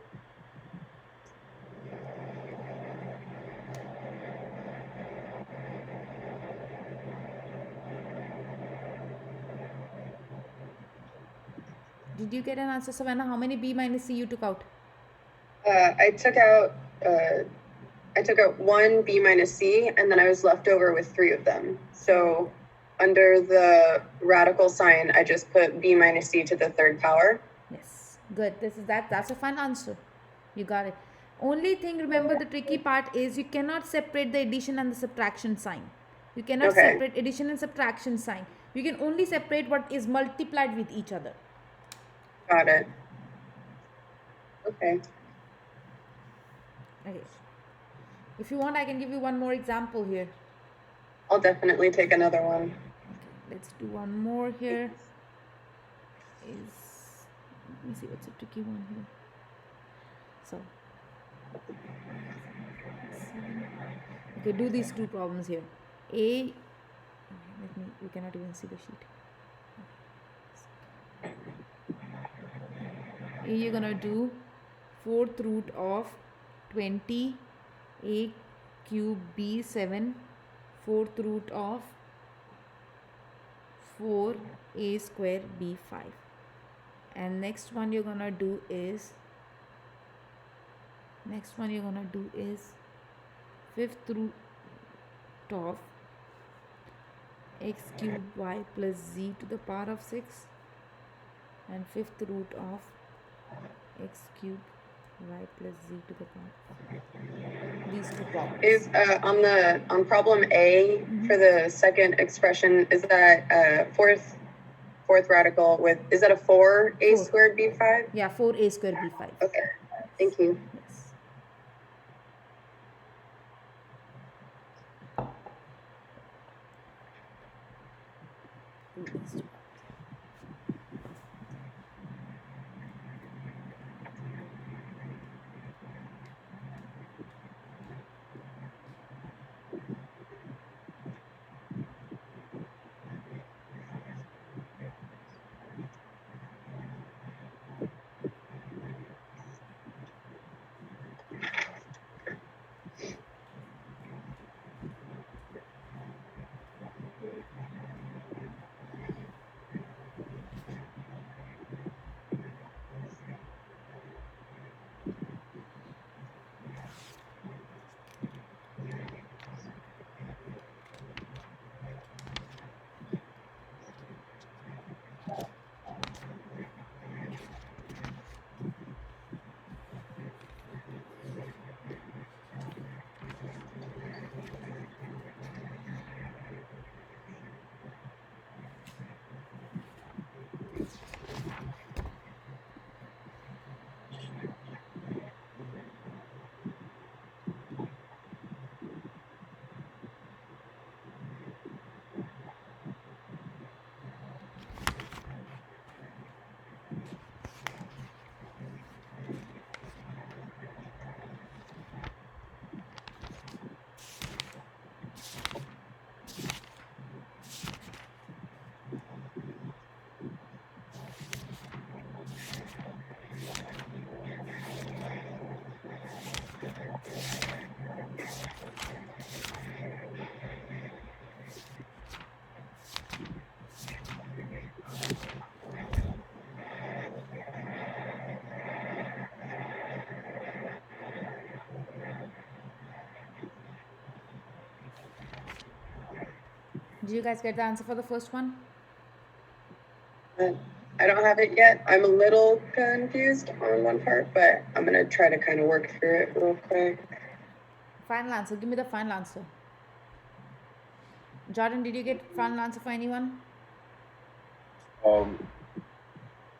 Did you get an answer, Savannah? How many b minus c you took out? I took out 1 b minus c, and then I was left over with 3 of them. So under the radical sign, I just put b minus c to the third power. Yes, good. That's a fine answer. You got it. Only thing, remember, the tricky part is you cannot separate the addition and the subtraction sign. You cannot separate addition and subtraction sign. You can only separate what is multiplied with each other. Got it. Okay. Okay. If you want, I can give you one more example here. I'll definitely take another one. Okay, let's do one more here. Let me see what's a tricky one here. So, okay, do these 2 problems here. You cannot even see the sheet. A, you're gonna do 4th root of 20 a cube b 7, 4th root of 4 a square b 5. And next one you're gonna do is 5th root of x cube y plus z to the power of 6, and 5th root of x cube y plus z to the power. These 2 problems. Is on problem A for the second expression, is that fourth radical with, is that a 4a squared b5? Yeah, 4a squared b5. Okay, thank you. Yes. Did you guys get the answer for the first one? I don't have it yet. I'm a little confused on one part, but I'm going to try to kind of work through it real quick. Final answer. Give me the final answer. Jordan, did you get final answer for anyone? I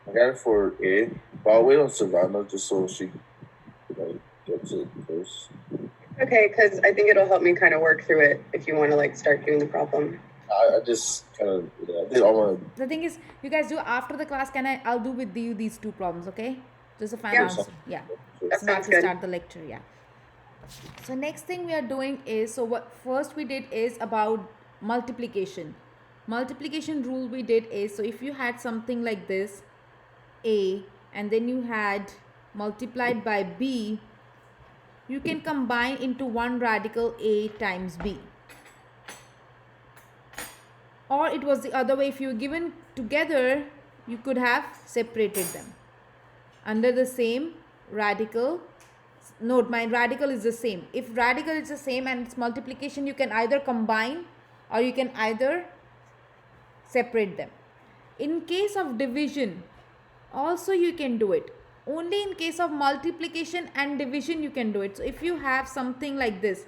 got it for A, but I'll wait on Savannah just so she gets it first. Okay, because I think it'll help me kind of work through it if you want to like start doing the problem. I just kind of, I think I want to. The thing is, you guys do after the class. I'll do with you these 2 problems, okay? Just a final answer. Yeah. That So not sounds to good. start the lecture, yeah. So next thing we are doing is, so what first we did is about multiplication. Multiplication rule we did is, so if you had something like this, A, and then you had multiplied by B, you can combine into one radical A times B. Or it was the other way, if you were given together you could have separated them under the same radical. Note, my radical is the same. If radical is the same and it's multiplication, you can either combine or you can either separate them. In case of division, also you can do it. Only in case of multiplication and division you can do it. So if you have something like this,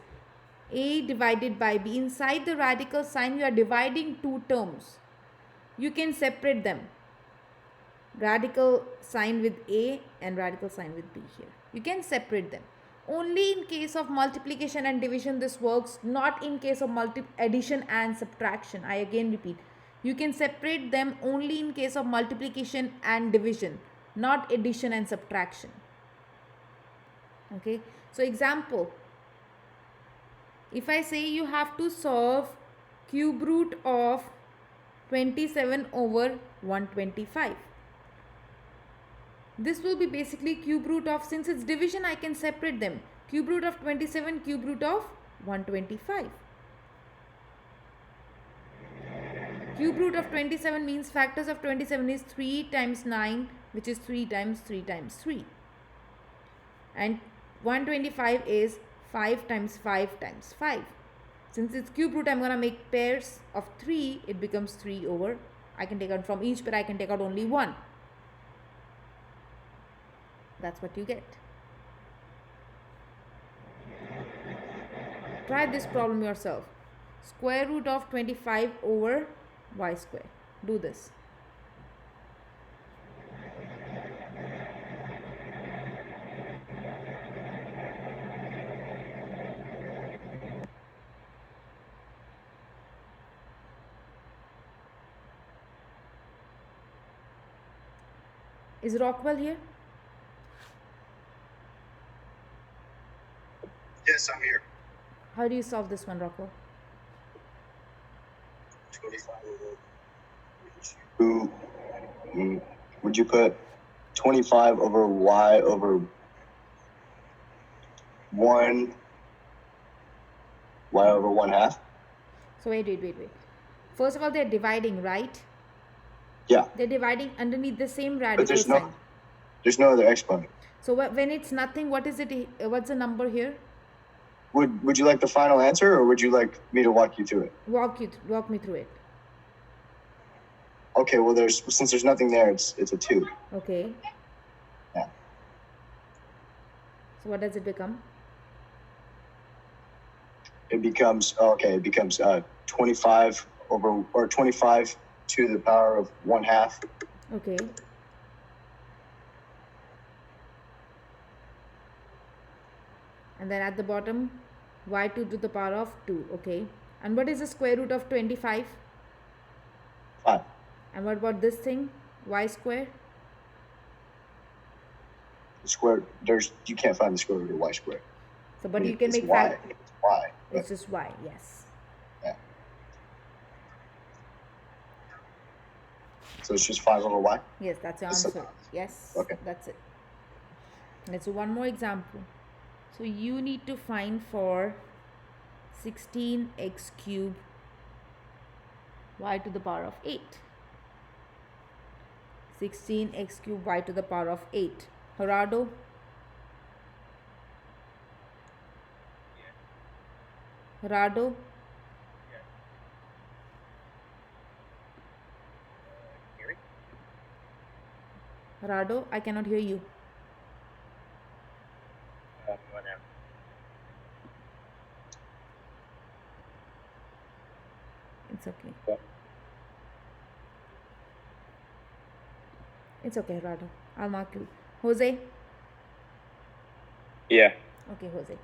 a divided by b, inside the radical sign you are dividing two terms. You can separate them. Radical sign with a and radical sign with b here. You can separate them. Only in case of multiplication and division this works, not in case of addition and subtraction. I again repeat. You can separate them only in case of multiplication and division, not addition and subtraction. Okay. So example, if I say you have to solve cube root of 27 over 125. This will be basically cube root of, since it's division I can separate them. Cube root of 27, cube root of 125. Cube root of 27 means factors of 27 is 3 times 9, which is 3 times 3 times 3. And 125 is 5 times 5 times 5. Since it's cube root, I'm going to make pairs of 3. It becomes 3 over. I can take out from each pair, I can take out only 1. That's what you get. Try this problem yourself. Square root of 25 over y square. Do this. Is Rockwell here? Yes, I'm here. How do you solve this one, Rockwell? 25 would you put 25 over y over 1 y over 1/2? So wait. First of all, they're dividing, right? Yeah. They're dividing underneath the same radical But sign. there's no other exponent. So when it's nothing, what is it? What's the number here? Would you like the final answer, or would you like me to walk you through it? Walk me through it. Okay, well since there's nothing there, it's a 2. Okay. Yeah. So what does it become? It becomes 25 over, or 25 to the power of 1/2. Okay. And then at the bottom, y2 to the power of 2. Okay. And what is the square root of 25? 5. And what about this thing? Y square? The square, you can't find the square root of y squared. So, but you can it's make y. It's y. It's just y, yes. Yeah. So it's just 5 over y? Yes, that's your answer. Yes, okay. That's it. Let's do one more example. So you need to find for 16x cube y to the power of 8. 16x cube y to the power of 8. Gerardo? Gerardo? Gerardo, I cannot hear you. It's okay. It's okay, Gerardo. I'll mark you. Jose? Yeah. Okay, Jose.